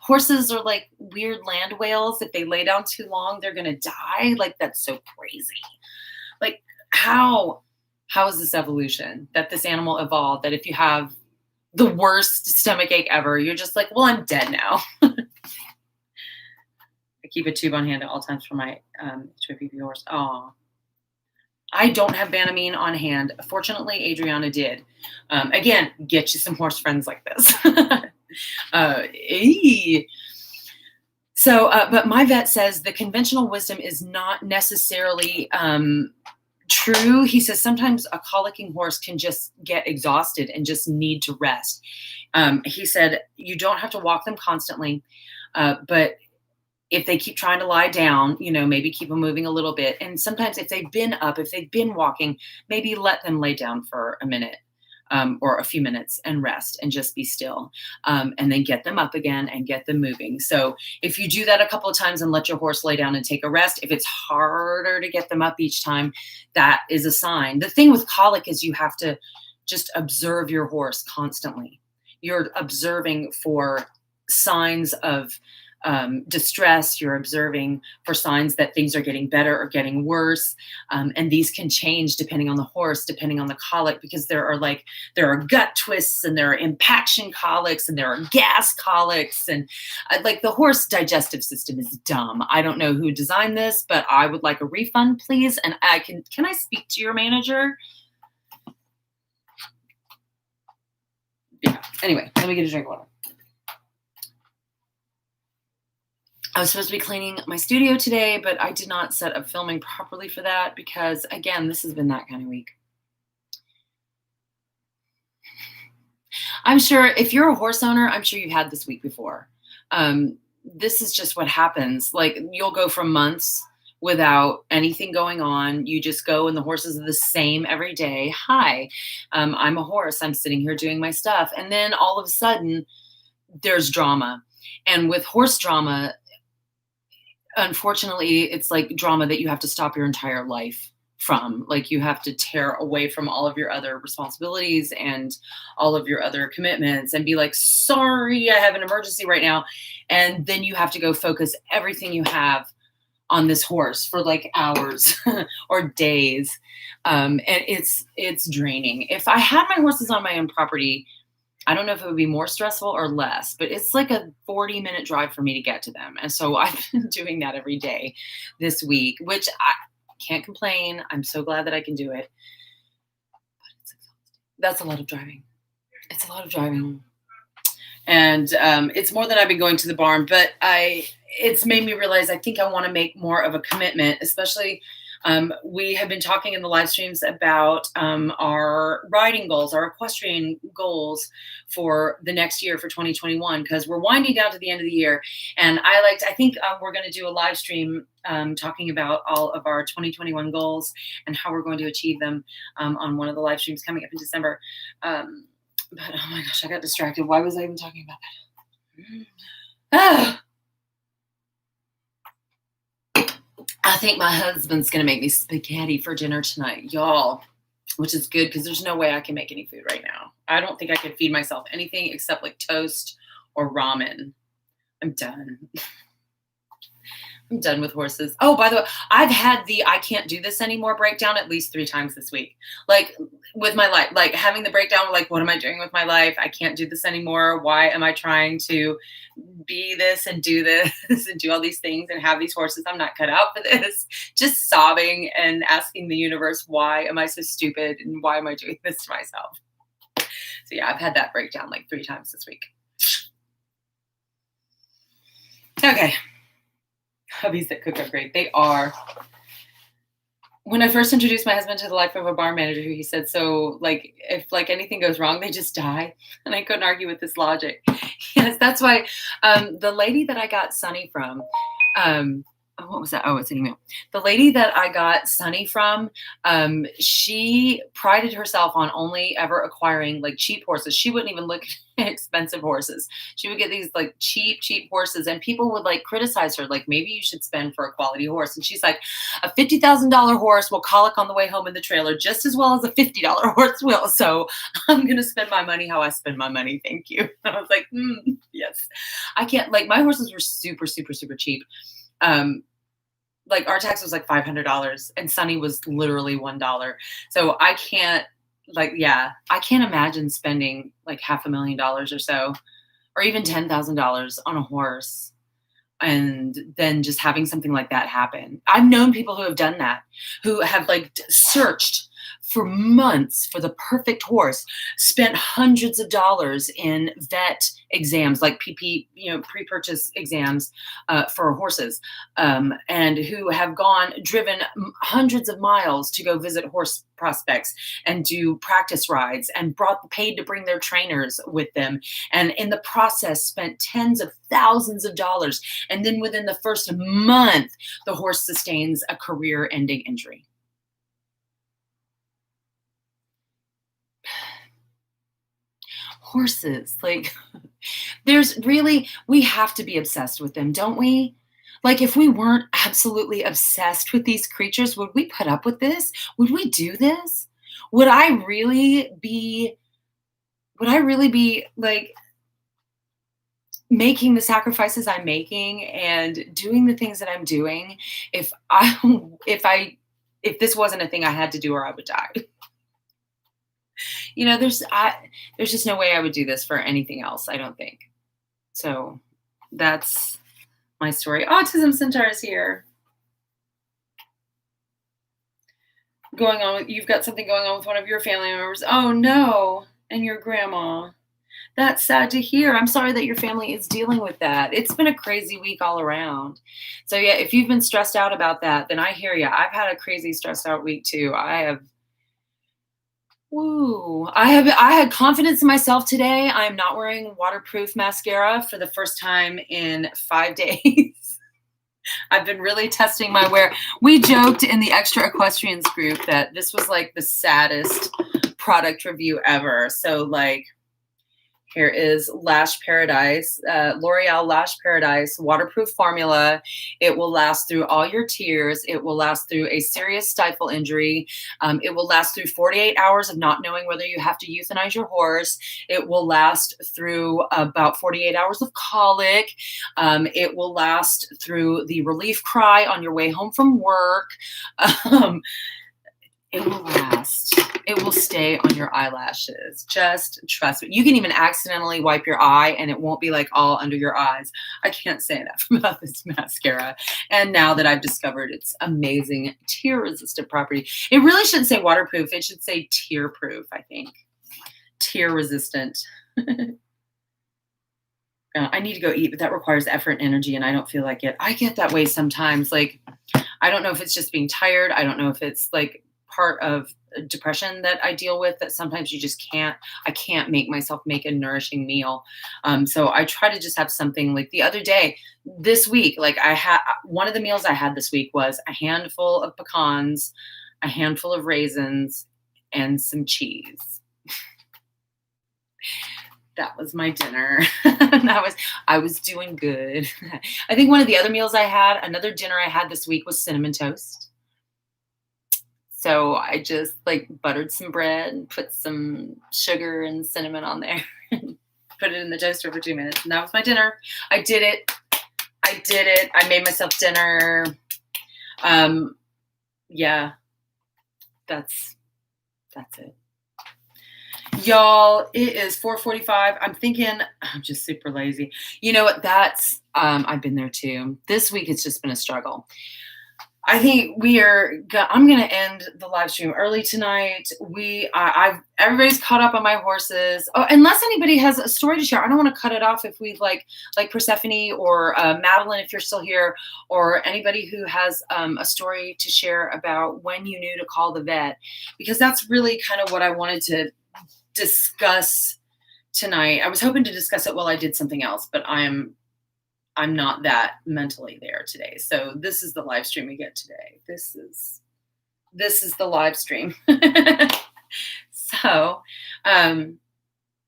horses are like weird land whales. If they lay down too long, they're going to die. That's so crazy. How is this evolution that this animal evolved, that if you have the worst stomach ache ever, you're just like, well, I'm dead now. I keep a tube on hand at all times for my HYPP horse. Oh, I don't have Banamine on hand. Fortunately, Adriana did. Again, get you some horse friends like this. But my vet says the conventional wisdom is not necessarily true. He says sometimes a colicking horse can just get exhausted and just need to rest. He said you don't have to walk them constantly, but if they keep trying to lie down, maybe keep them moving a little bit. And sometimes if they've been up, if they've been walking, maybe let them lay down for a minute. Or a few minutes and rest and just be still, and then get them up again and get them moving. So if you do that a couple of times and let your horse lay down and take a rest, if it's harder to get them up each time, that is a sign. The thing with colic is you have to just observe your horse constantly. You're observing for signs of distress. You're observing for signs that things are getting better or getting worse. And these can change depending on the horse, depending on the colic, because there are gut twists, and there are impaction colics, and there are gas colics. And the horse digestive system is dumb. I don't know who designed this, but I would like a refund, please. And can I speak to your manager? Yeah. Anyway, let me get a drink of water. I was supposed to be cleaning my studio today, but I did not set up filming properly for that because, again, this has been that kind of week. I'm sure if you're a horse owner, I'm sure you've had this week before. This is just what happens. You'll go for months without anything going on. You just go and the horses are the same every day. Hi, I'm a horse. I'm sitting here doing my stuff. And then all of a sudden there's drama. And with horse drama, unfortunately, it's like drama that you have to stop your entire life from. Like you have to tear away from all of your other responsibilities and all of your other commitments and be like, sorry, I have an emergency right now. And then you have to go focus everything you have on this horse for like hours or days. And it's draining. If I had my horses on my own property, I don't know if it would be more stressful or less, but it's like a 40-minute drive for me to get to them. And so I've been doing that every day this week, which I can't complain. I'm so glad that I can do it. But it's exhausting. That's a lot of driving. It's a lot of driving. And it's more than I've been going to the barn, but it's made me realize I think I want to make more of a commitment, especially we have been talking in the live streams about our riding goals, our equestrian goals for the next year for 2021, because we're winding down to the end of the year. And I think we're going to do a live stream talking about all of our 2021 goals and how we're going to achieve them on one of the live streams coming up in December. But oh my gosh, I got distracted. Why was I even talking about that? I think my husband's going to make me spaghetti for dinner tonight, y'all, which is good because there's no way I can make any food right now. I don't think I can feed myself anything except like toast or ramen. I'm done. I'm done with horses. Oh, by the way, I've had the I can't do this anymore breakdown at least 3 times this week. Like with my life, like having the breakdown, like, what am I doing with my life? I can't do this anymore. Why am I trying to be this and do all these things and have these horses? I'm not cut out for this. Just sobbing and asking the universe, why am I so stupid? And why am I doing this to myself? So yeah, I've had that breakdown like 3 times this week. Okay. Hubbies that cook are great. They are. When I first introduced my husband to the life of a barn manager, he said, so like, if like anything goes wrong, they just die. And I couldn't argue with this logic. Yes, that's why the lady that I got Sunny from, what was that? Oh, it's an email. The lady that I got Sunny from, she prided herself on only ever acquiring like cheap horses. She wouldn't even look at expensive horses. She would get these like cheap horses, and people would like criticize her, like, maybe you should spend for a quality horse. And she's like, a $50,000 horse will colic on the way home in the trailer just as well as a $50 horse will. So I'm going to spend my money how I spend my money. Thank you. And I was like, yes. I can't, like, my horses were super, super, super cheap. Like our tax was like $500 and Sunny was literally $1. So I can't imagine spending like $500,000 or so, or even $10,000 on a horse and then just having something like that happen. I've known people who have done that, who have like searched for months for the perfect horse, spent hundreds of dollars in vet exams, like pre-purchase exams for horses, and who have driven hundreds of miles to go visit horse prospects and do practice rides and paid to bring their trainers with them. And in the process spent tens of thousands of dollars. And then within the first month, the horse sustains a career-ending injury. Horses, like, we have to be obsessed with them, don't we? Like, if we weren't absolutely obsessed with these creatures, would we put up with this? Would we do this? Would I really be like making the sacrifices I'm making and doing the things that I'm doing if this wasn't a thing I had to do or I would die? You know, there's just no way I would do this for anything else, I don't think. So that's my story. Autism Centaur is here. You've got something going on with one of your family members. Oh no, and your grandma. That's sad to hear. I'm sorry that your family is dealing with that. It's been a crazy week all around. So yeah, if you've been stressed out about that, then I hear you. I've had a crazy stressed out week too. I had confidence in myself today. I'm not wearing waterproof mascara for the first time in 5 days. I've been really testing my wear. We joked in the Extra Equestrians group that this was like the saddest product review ever. So like, Here is Lash Paradise, L'Oreal Lash Paradise waterproof formula. It will last through all your tears. It will last through a serious stifle injury. It will last through 48 hours of not knowing whether you have to euthanize your horse. It will last through about 48 hours of colic. It will last through the relief cry on your way home from work. It will last. It will stay on your eyelashes. Just trust me. You can even accidentally wipe your eye and it won't be like all under your eyes. I can't say enough about this mascara. And now that I've discovered its amazing tear resistant property, it really shouldn't say waterproof. It should say tear proof, I think. Tear resistant. I need to go eat, but that requires effort and energy and I don't feel like it. I get that way sometimes. Like, I don't know if it's just being tired. I don't know if it's like part of depression that I deal with, that sometimes you just I can't make myself make a nourishing meal. So I try to just have something. Like the other day, this week, like I had one of the meals I had this week was a handful of pecans, a handful of raisins, and some cheese. That was my dinner. I was doing good. I think one of the other meals another dinner I had this week was cinnamon toast. So I just like buttered some bread and put some sugar and cinnamon on there and put it in the toaster for 2 minutes. And that was my dinner. I did it. I made myself dinner. Yeah, that's it. Y'all, it is 4:45. I'm thinking I'm just super lazy. You know what? I've been there too. This week, it's just been a struggle. I think I'm going to end the live stream early tonight. Everybody's caught up on my horses. Oh, unless anybody has a story to share. I don't want to cut it off if we like Persephone or Madeline, if you're still here, or anybody who has a story to share about when you knew to call the vet, because that's really kind of what I wanted to discuss tonight. I was hoping to discuss it while I did something else, but I'm not that mentally there today. So this is the live stream we get today. This is the live stream. So,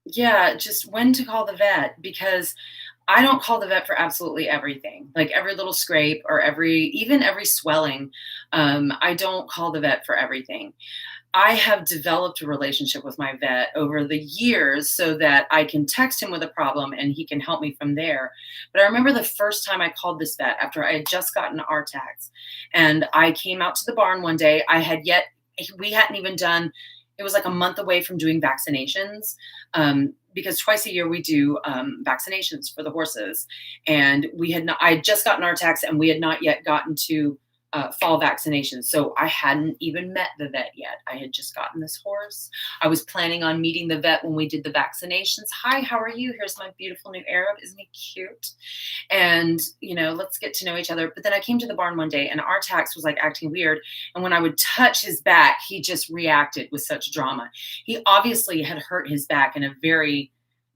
yeah, just when to call the vet, because I don't call the vet for absolutely everything, like every little scrape or even every swelling. I don't call the vet for everything. I have developed a relationship with my vet over the years so that I can text him with a problem and he can help me from there. But I remember the first time I called this vet after I had just gotten RTAX, and I came out to the barn one day. We hadn't even done, it was like a month away from doing vaccinations, because twice a year we do vaccinations for the horses. And I had just gotten RTAX and we had not yet gotten to fall vaccinations. So I hadn't even met the vet yet. I had just gotten this horse. I was planning on meeting the vet when we did the vaccinations. Hi, how are you? Here's my beautiful new Arab. Isn't he cute? And, let's get to know each other. But then I came to the barn one day and RTAX was like acting weird. And when I would touch his back, he just reacted with such drama. He obviously had hurt his back in a very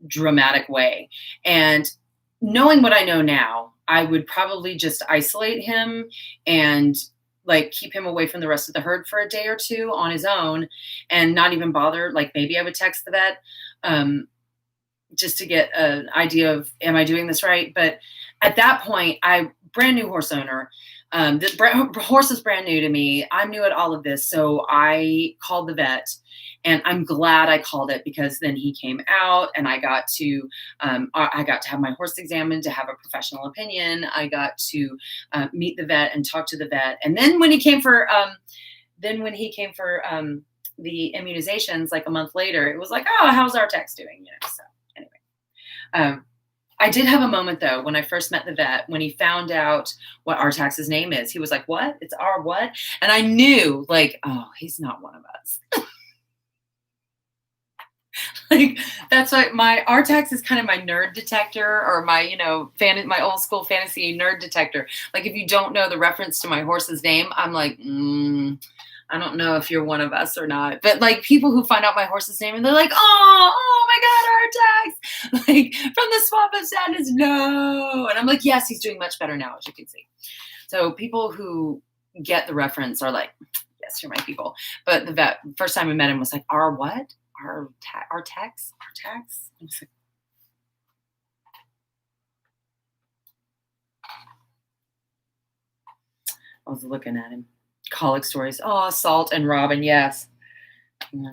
dramatic way. And knowing what I know now, I would probably just isolate him and keep him away from the rest of the herd for a day or two on his own and not even bother. Like maybe I would text the vet just to get an idea of, am I doing this right? But at that point, brand new horse owner. The horse is brand new to me. I'm new at all of this. So I called the vet, and I'm glad I called it, because then he came out and I got to have my horse examined to have a professional opinion. I got to meet the vet and talk to the vet. And then when he came for the immunizations, like a month later, it was like, oh, how's RTAX doing? So anyway, I did have a moment though, when I first met the vet, when he found out what RTAX's name is. He was like, what? It's our what? And I knew, oh, he's not one of us. That's why my RTAX is kind of my nerd detector, or my, my old school fantasy nerd detector. Like if you don't know the reference to my horse's name, I'm like, I don't know if you're one of us or not. But people who find out my horse's name and they're like, oh my God, RTAX, from the swamp of sadness, no. And I'm like, yes, he's doing much better now, as you can see. So people who get the reference are like, yes, you're my people. But the vet, first time I met him, was like, our what? RTAX? I was like, I was looking at him. Colic stories. Oh, Salt and Robin. Yes. Yeah.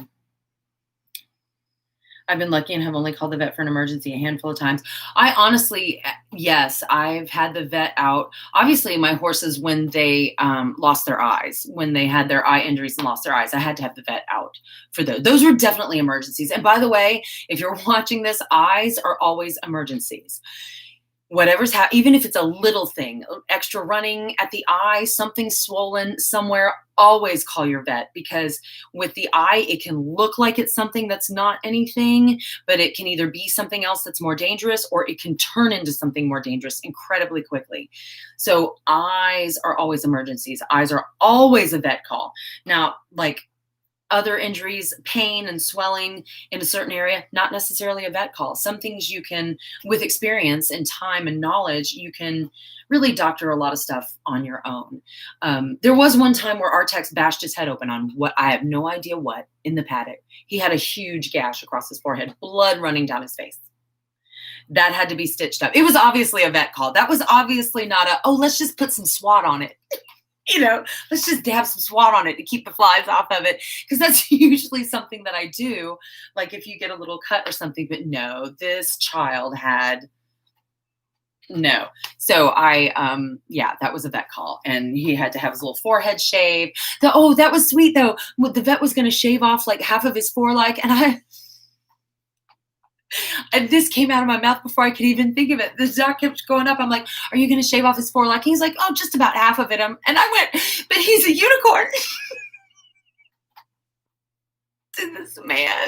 I've been lucky and have only called the vet for an emergency a handful of times. I honestly, yes, I've had the vet out. Obviously, my horses, when they lost their eyes, when they had their eye injuries and lost their eyes, I had to have the vet out for those. Those were definitely emergencies. And by the way, if you're watching this, eyes are always emergencies. Whatever's even if it's a little thing, extra running at the eye, something swollen somewhere, always call your vet, because with the eye, it can look like it's something that's not anything, but it can either be something else that's more dangerous, or it can turn into something more dangerous incredibly quickly. So eyes are always emergencies. Eyes are always a vet call. Now, like other injuries, pain and swelling in a certain area, not necessarily a vet call. Some things you can, with experience and time and knowledge, you can really doctor a lot of stuff on your own. There was one time where our Tex bashed his head open on what, I have no idea what, in the paddock. He had a huge gash across his forehead, blood running down his face. That had to be stitched up. It was obviously a vet call. That was obviously not let's just put some SWAT on it. Let's just dab some SWAT on it to keep the flies off of it. Because that's usually something that I do. Like if you get a little cut or something, but no, this child had no. So that was a vet call. And he had to have his little forehead shaved. That was sweet though. The vet was going to shave off like half of his foreleg. And this came out of my mouth before I could even think of it. The doc kept going up. I'm like, are you going to shave off his foreleg? He's like, oh, just about half of it. And I went, but he's a unicorn. To this man,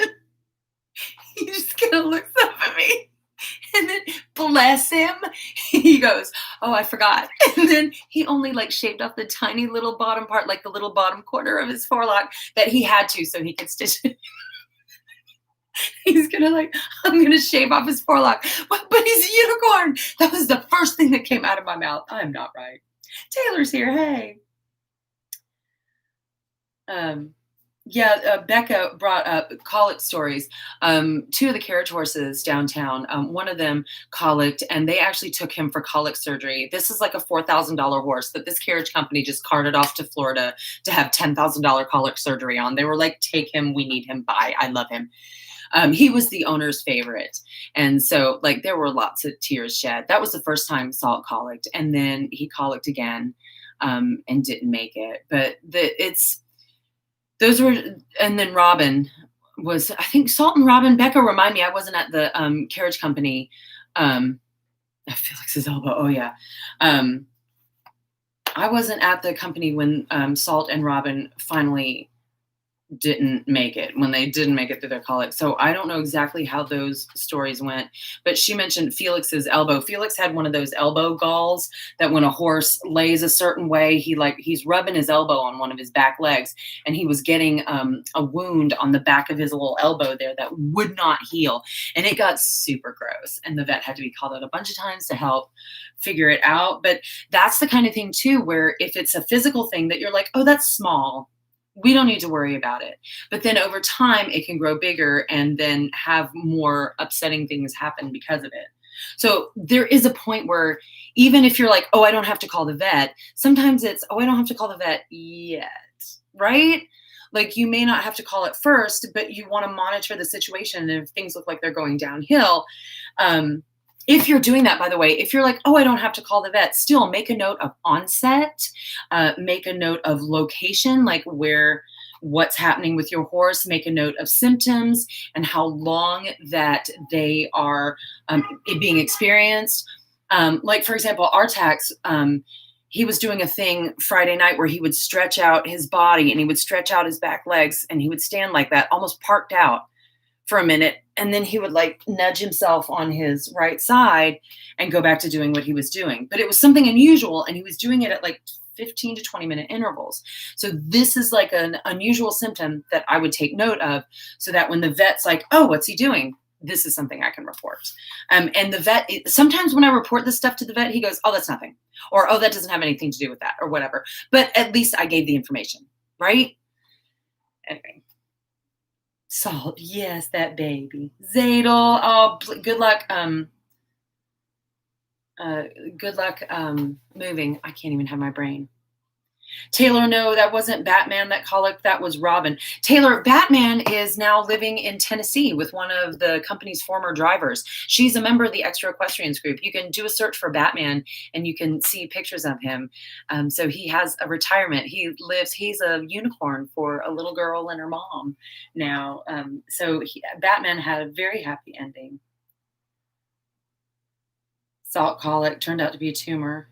he's just going to look up at me. And then, bless him, he goes, oh, I forgot. And then he only like shaved off the tiny little bottom part, like the little bottom corner of his foreleg that he had to so he could stitch it. He's gonna I'm gonna shave off his foreleg, but he's a unicorn. That was the first thing that came out of my mouth. I'm not right. Taylor's here. Hey. Becca brought up colic stories. Two of the carriage horses downtown, one of them colicked, and they actually took him for colic surgery. This is like a $4,000 horse that this carriage company just carted off to Florida to have $10,000 colic surgery on. They were like, take him, we need him, bye. I love him. He was the owner's favorite. And so there were lots of tears shed. That was the first time Salt colicked. And then he colicked again, and didn't make it. But and then Robin was, I think Salt and Robin, Becca, remind me, I wasn't at the carriage company. Felix's elbow. Oh yeah. I wasn't at the company when Salt and Robin finally didn't make it, when they didn't make it through their colic. So I don't know exactly how those stories went, but she mentioned Felix's elbow. Felix had one of those elbow galls that when a horse lays a certain way, he's rubbing his elbow on one of his back legs, and he was getting a wound on the back of his little elbow there that would not heal. And it got super gross. And the vet had to be called out a bunch of times to help figure it out. But that's the kind of thing too, where if it's a physical thing that you're like, oh, that's small, we don't need to worry about it. But then over time, it can grow bigger and then have more upsetting things happen because of it. So there is a point where even if you're like, oh, I don't have to call the vet, sometimes it's, oh, I don't have to call the vet yet, right? Like you may not have to call it first, but you want to monitor the situation. And if things look like they're going downhill, if you're doing that, by the way, if you're like, oh, I don't have to call the vet, still make a note of onset, make a note of location, like what's happening with your horse, make a note of symptoms and how long that they are being experienced. Like, for example, Artax, he was doing a thing Friday night where he would stretch out his body and he would stretch out his back legs and he would stand like that, almost parked out for a minute. And then he would nudge himself on his right side and go back to doing what he was doing. But it was something unusual. And he was doing it at 15 to 20 minute intervals. So this is an unusual symptom that I would take note of so that when the vet's like, oh, what's he doing? This is something I can report. And the vet, sometimes when I report this stuff to the vet, he goes, oh, that's nothing. Or, oh, that doesn't have anything to do with that or whatever. But at least I gave the information, right? Anyway. Salt, yes, that baby. Zadel, oh, good luck. Good luck moving. I can't even have my brain. Taylor, no, that wasn't Batman, that Colic, that was Robin. Taylor, Batman is now living in Tennessee with one of the company's former drivers. She's a member of the Extra Equestrians group. You can do a search for Batman and you can see pictures of him. So he has a retirement. He's a unicorn for a little girl and her mom now. Batman had a very happy ending. Salt colic turned out to be a tumor.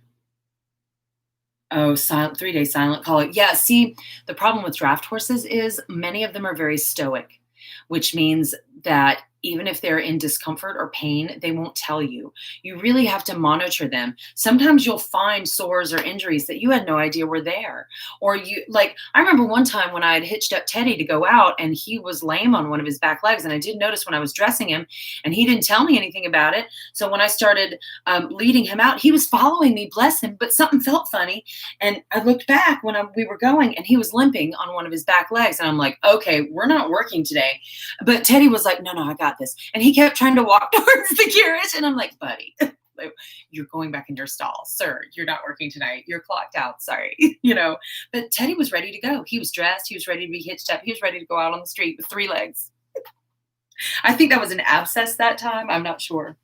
Oh, 3 day silent colic. Yeah, see, the problem with draft horses is many of them are very stoic, which means that even if they're in discomfort or pain, they won't tell you. You really have to monitor them. Sometimes you'll find sores or injuries that you had no idea were there. Or I remember one time when I had hitched up Teddy to go out and he was lame on one of his back legs. And I did notice when I was dressing him and he didn't tell me anything about it. So when I started leading him out, he was following me, bless him, but something felt funny. And I looked back when we were going and he was limping on one of his back legs. And I'm like, okay, we're not working today. But Teddy was like, no, I got this. And he kept trying to walk towards the carriage. And I'm like, buddy, you're going back in your stall. Sir, you're not working tonight. You're clocked out. Sorry. But Teddy was ready to go. He was dressed. He was ready to be hitched up. He was ready to go out on the street with 3 legs. I think that was an abscess that time. I'm not sure.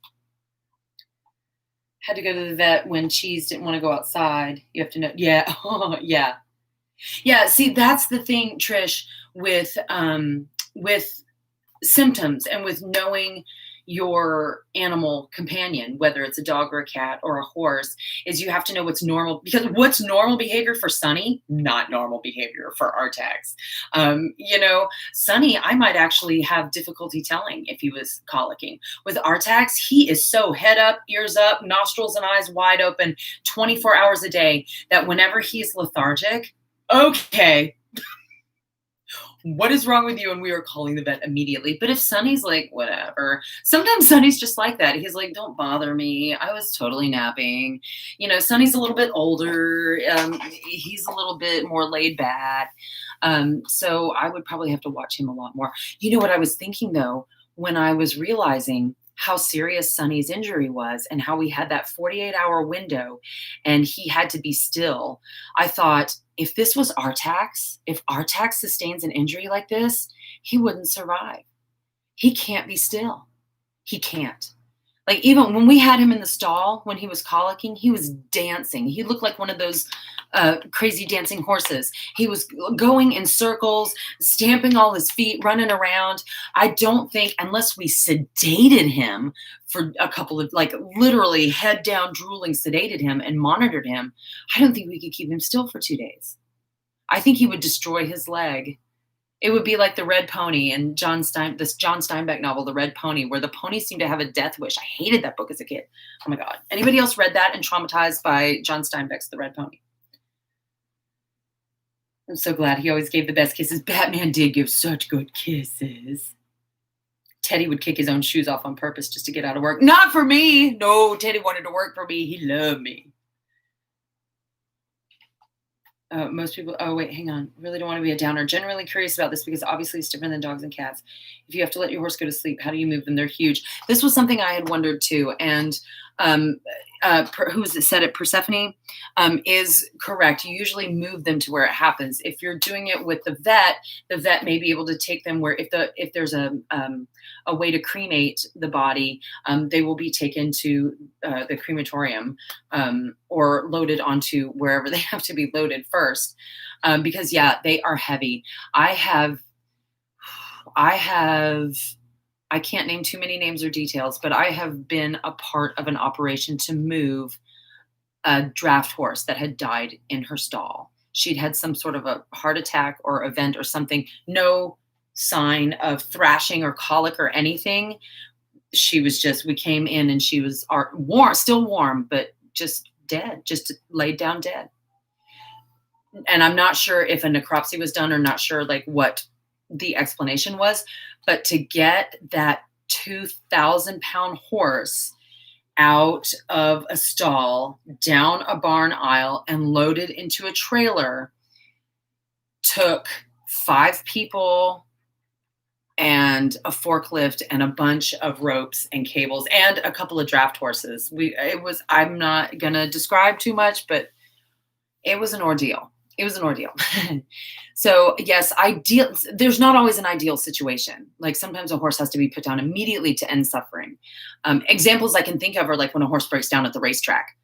Had to go to the vet when Cheese didn't want to go outside. You have to know. Yeah. Yeah. Yeah. See, that's the thing, Trish, with symptoms and with knowing your animal companion, whether it's a dog or a cat or a horse, is you have to know what's normal, because what's normal behavior for Sunny, not normal behavior for Artax. Sunny, I might actually have difficulty telling if he was colicking. With Artax, he is so head up, ears up, nostrils and eyes wide open 24 hours a day that whenever he's lethargic, okay, what is wrong with you? And we are calling the vet immediately. But if Sunny's like, whatever, sometimes Sunny's just like that. He's like, don't bother me. I was totally napping. Sunny's a little bit older. He's a little bit more laid back. So I would probably have to watch him a lot more. You know what I was thinking though, when I was realizing how serious Sunny's injury was and how we had that 48-hour window and he had to be still, I thought, if this was Artax, if Artax sustains an injury like this, he wouldn't survive. He can't be still. He can't. Like even when we had him in the stall, when he was colicking, he was dancing. He looked like one of those crazy dancing horses. He was going in circles, stamping all his feet, running around. I don't think, unless we sedated him for a couple of, literally head down drooling, sedated him and monitored him, I don't think we could keep him still for 2 days. I think he would destroy his leg. It would be like the Red Pony in this John Steinbeck novel, The Red Pony, where the pony seemed to have a death wish. I hated that book as a kid. Oh my God. Anybody else read that and traumatized by John Steinbeck's The Red Pony? I'm so glad he always gave the best kisses. Batman did give such good kisses. Teddy would kick his own shoes off on purpose just to get out of work. Not for me. No, Teddy wanted to work for me. He loved me. Most people, oh wait, hang on. Really don't want to be a downer. Generally curious about this because obviously it's different than dogs and cats. If you have to let your horse go to sleep, how do you move them? They're huge. This was something I had wondered too. And who was it said it? Persephone is correct. You usually move them to where it happens. If you're doing it with the vet may be able to take them where if there's a way to cremate the body, they will be taken to the crematorium or loaded onto wherever they have to be loaded first. Because yeah, they are heavy. I can't name too many names or details, but I have been a part of an operation to move a draft horse that had died in her stall. She'd had some sort of a heart attack or event or something. No sign of thrashing or colic or anything. We came in and she was warm, still warm, but just dead, just laid down dead. And I'm not sure if a necropsy was done or not sure what the explanation was, but to get that 2,000-pound horse out of a stall, down a barn aisle, and loaded into a trailer took 5 people and a forklift and a bunch of ropes and cables and a couple of draft horses. I'm not going to describe too much, but it was an ordeal. it was an ordeal. So yes, there's not always an ideal situation. Like sometimes a horse has to be put down immediately to end suffering. Examples I can think of are like when a horse breaks down at the racetrack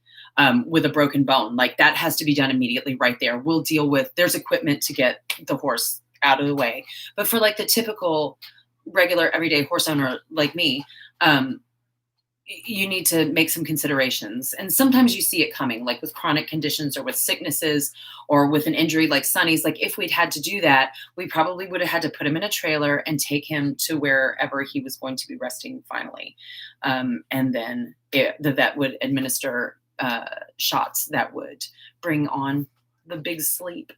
with a broken bone, like that has to be done immediately right there. We'll deal with, there's equipment to get the horse out of the way. But for like the typical regular everyday horse owner like me, you need to make some considerations. And sometimes you see it coming, like with chronic conditions or with sicknesses or with an injury like Sonny's. Like if we'd had to do that, we probably would have had to put him in a trailer and take him to wherever he was going to be resting finally. And then the vet would administer shots that would bring on the big sleep.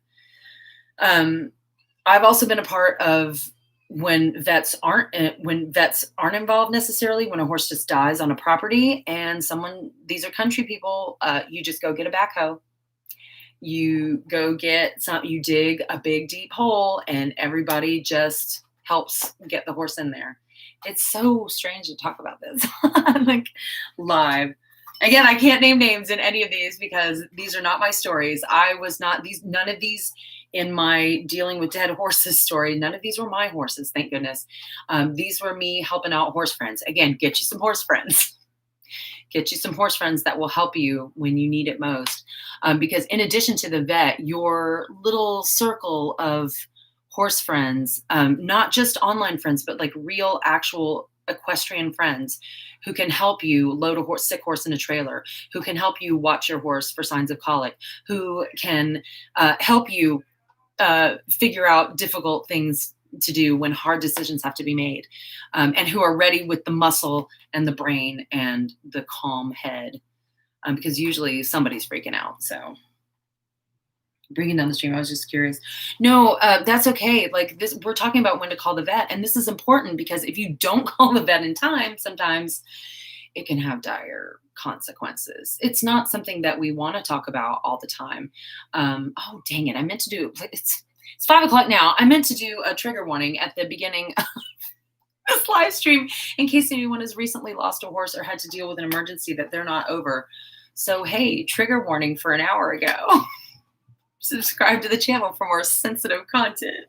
I've also been a part of when vets aren't involved necessarily, when a horse just dies on a property and these are country people, you just go get a backhoe. You go you dig a big deep hole and everybody just helps get the horse in there. It's so strange to talk about this like live. Again, I can't name names in any of these because these are not my stories. None of these in my dealing with dead horses story, none of these were my horses, thank goodness. These were me helping out horse friends. Again, get you some horse friends. Get you some horse friends that will help you when you need it most. Because in addition to the vet, your little circle of horse friends, not just online friends, but like real, actual equestrian friends who can help you load a sick horse in a trailer, who can help you watch your horse for signs of colic, who can help you figure out difficult things to do when hard decisions have to be made, and who are ready with the muscle and the brain and the calm head, because usually somebody's freaking out. So bringing down the stream, I was just curious. No, that's okay. Like this, we're talking about when to call the vet, and this is important because if you don't call the vet in time, sometimes it can have dire consequences. It's not something that we want to talk about all the time. Oh, dang it. I meant to do, it's 5:00 now. I meant to do a trigger warning at the beginning of this live stream in case anyone has recently lost a horse or had to deal with an emergency that they're not over. So, hey, trigger warning for an hour ago. Subscribe to the channel for more sensitive content.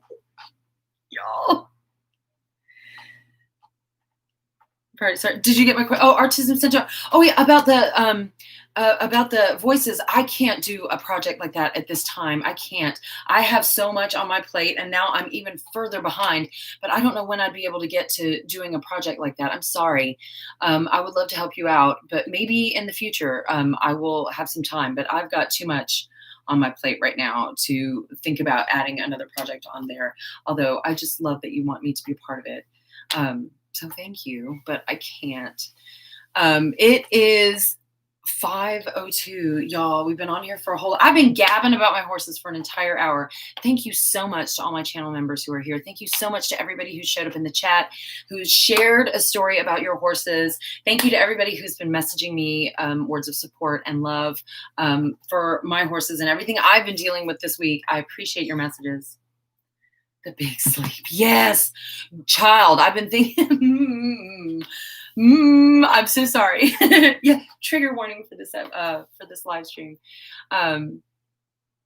Y'all. Sorry. Did you get my question? Oh, Autism Center. Oh yeah, about the voices. I can't do a project like that at this time. I can't. I have so much on my plate, and now I'm even further behind. But I don't know when I'd be able to get to doing a project like that. I'm sorry. I would love to help you out, but maybe in the future I will have some time. But I've got too much on my plate right now to think about adding another project on there. Although I just love that you want me to be a part of it. So thank you, but I can't. It is 5:02, y'all. We've been on here for I've been gabbing about my horses for an entire hour. Thank you so much to all my channel members who are here. Thank you so much to everybody who showed up in the chat, who shared a story about your horses. Thank you to everybody who's been messaging me words of support and love for my horses and everything I've been dealing with this week. I appreciate your messages. The big sleep. Yes, child. I've been thinking. I'm so sorry. Yeah, trigger warning for this live stream.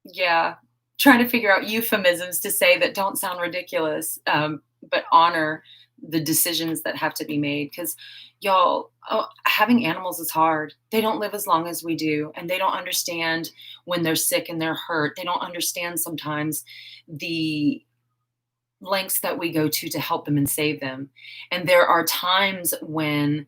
Yeah, trying to figure out euphemisms to say that don't sound ridiculous, but honor the decisions that have to be made. Because y'all, having animals is hard. They don't live as long as we do, and they don't understand when they're sick and they're hurt. They don't understand sometimes the lengths that we go to help them and save them. And there are times when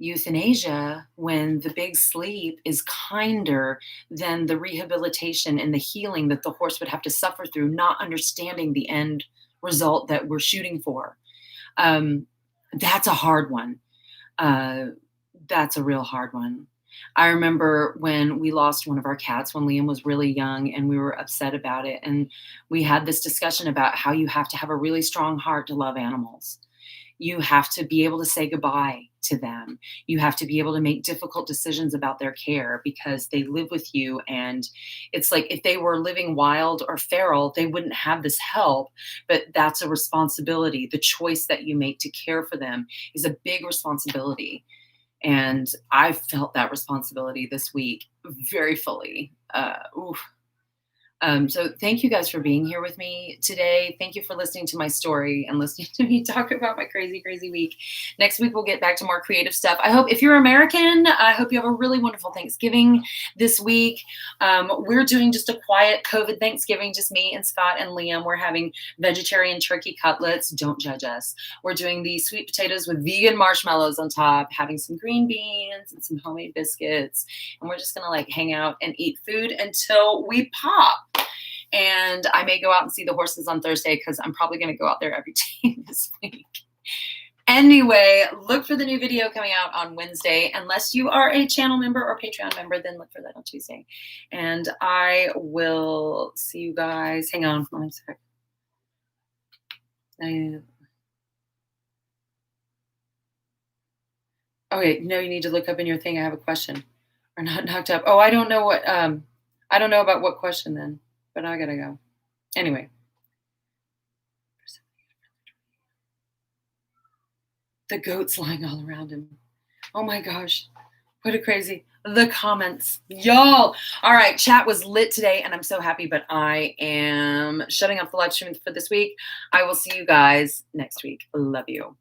euthanasia, when the big sleep is kinder than the rehabilitation and the healing that the horse would have to suffer through, not understanding the end result that we're shooting for. That's a hard one. That's a real hard one. I remember when we lost one of our cats when Liam was really young, and we were upset about it. And we had this discussion about how you have to have a really strong heart to love animals. You have to be able to say goodbye to them. You have to be able to make difficult decisions about their care because they live with you. And it's like if they were living wild or feral, they wouldn't have this help, but that's a responsibility. The choice that you make to care for them is a big responsibility. And I felt that responsibility this week very fully. So thank you guys for being here with me today. Thank you for listening to my story and listening to me talk about my crazy, crazy week. Next week, we'll get back to more creative stuff. I hope if you're American, I hope you have a really wonderful Thanksgiving this week. We're doing just a quiet COVID Thanksgiving, just me and Scott and Liam. We're having vegetarian turkey cutlets. Don't judge us. We're doing the sweet potatoes with vegan marshmallows on top, having some green beans and some homemade biscuits. And we're just going to like hang out and eat food until we pop. And I may go out and see the horses on Thursday because I'm probably going to go out there every day this week. Anyway, look for the new video coming out on Wednesday. Unless you are a channel member or Patreon member, then look for that on Tuesday. And I will see you guys. Hang on one sec. Okay, no, you need to look up in your thing. I have a question. Or not knocked up. Oh, I don't know what, I don't know about what question then. But I gotta go. Anyway. The goats lying all around him. Oh my gosh. What a crazy. The comments. Y'all. All right. Chat was lit today and I'm so happy, but I am shutting off the live stream for this week. I will see you guys next week. Love you.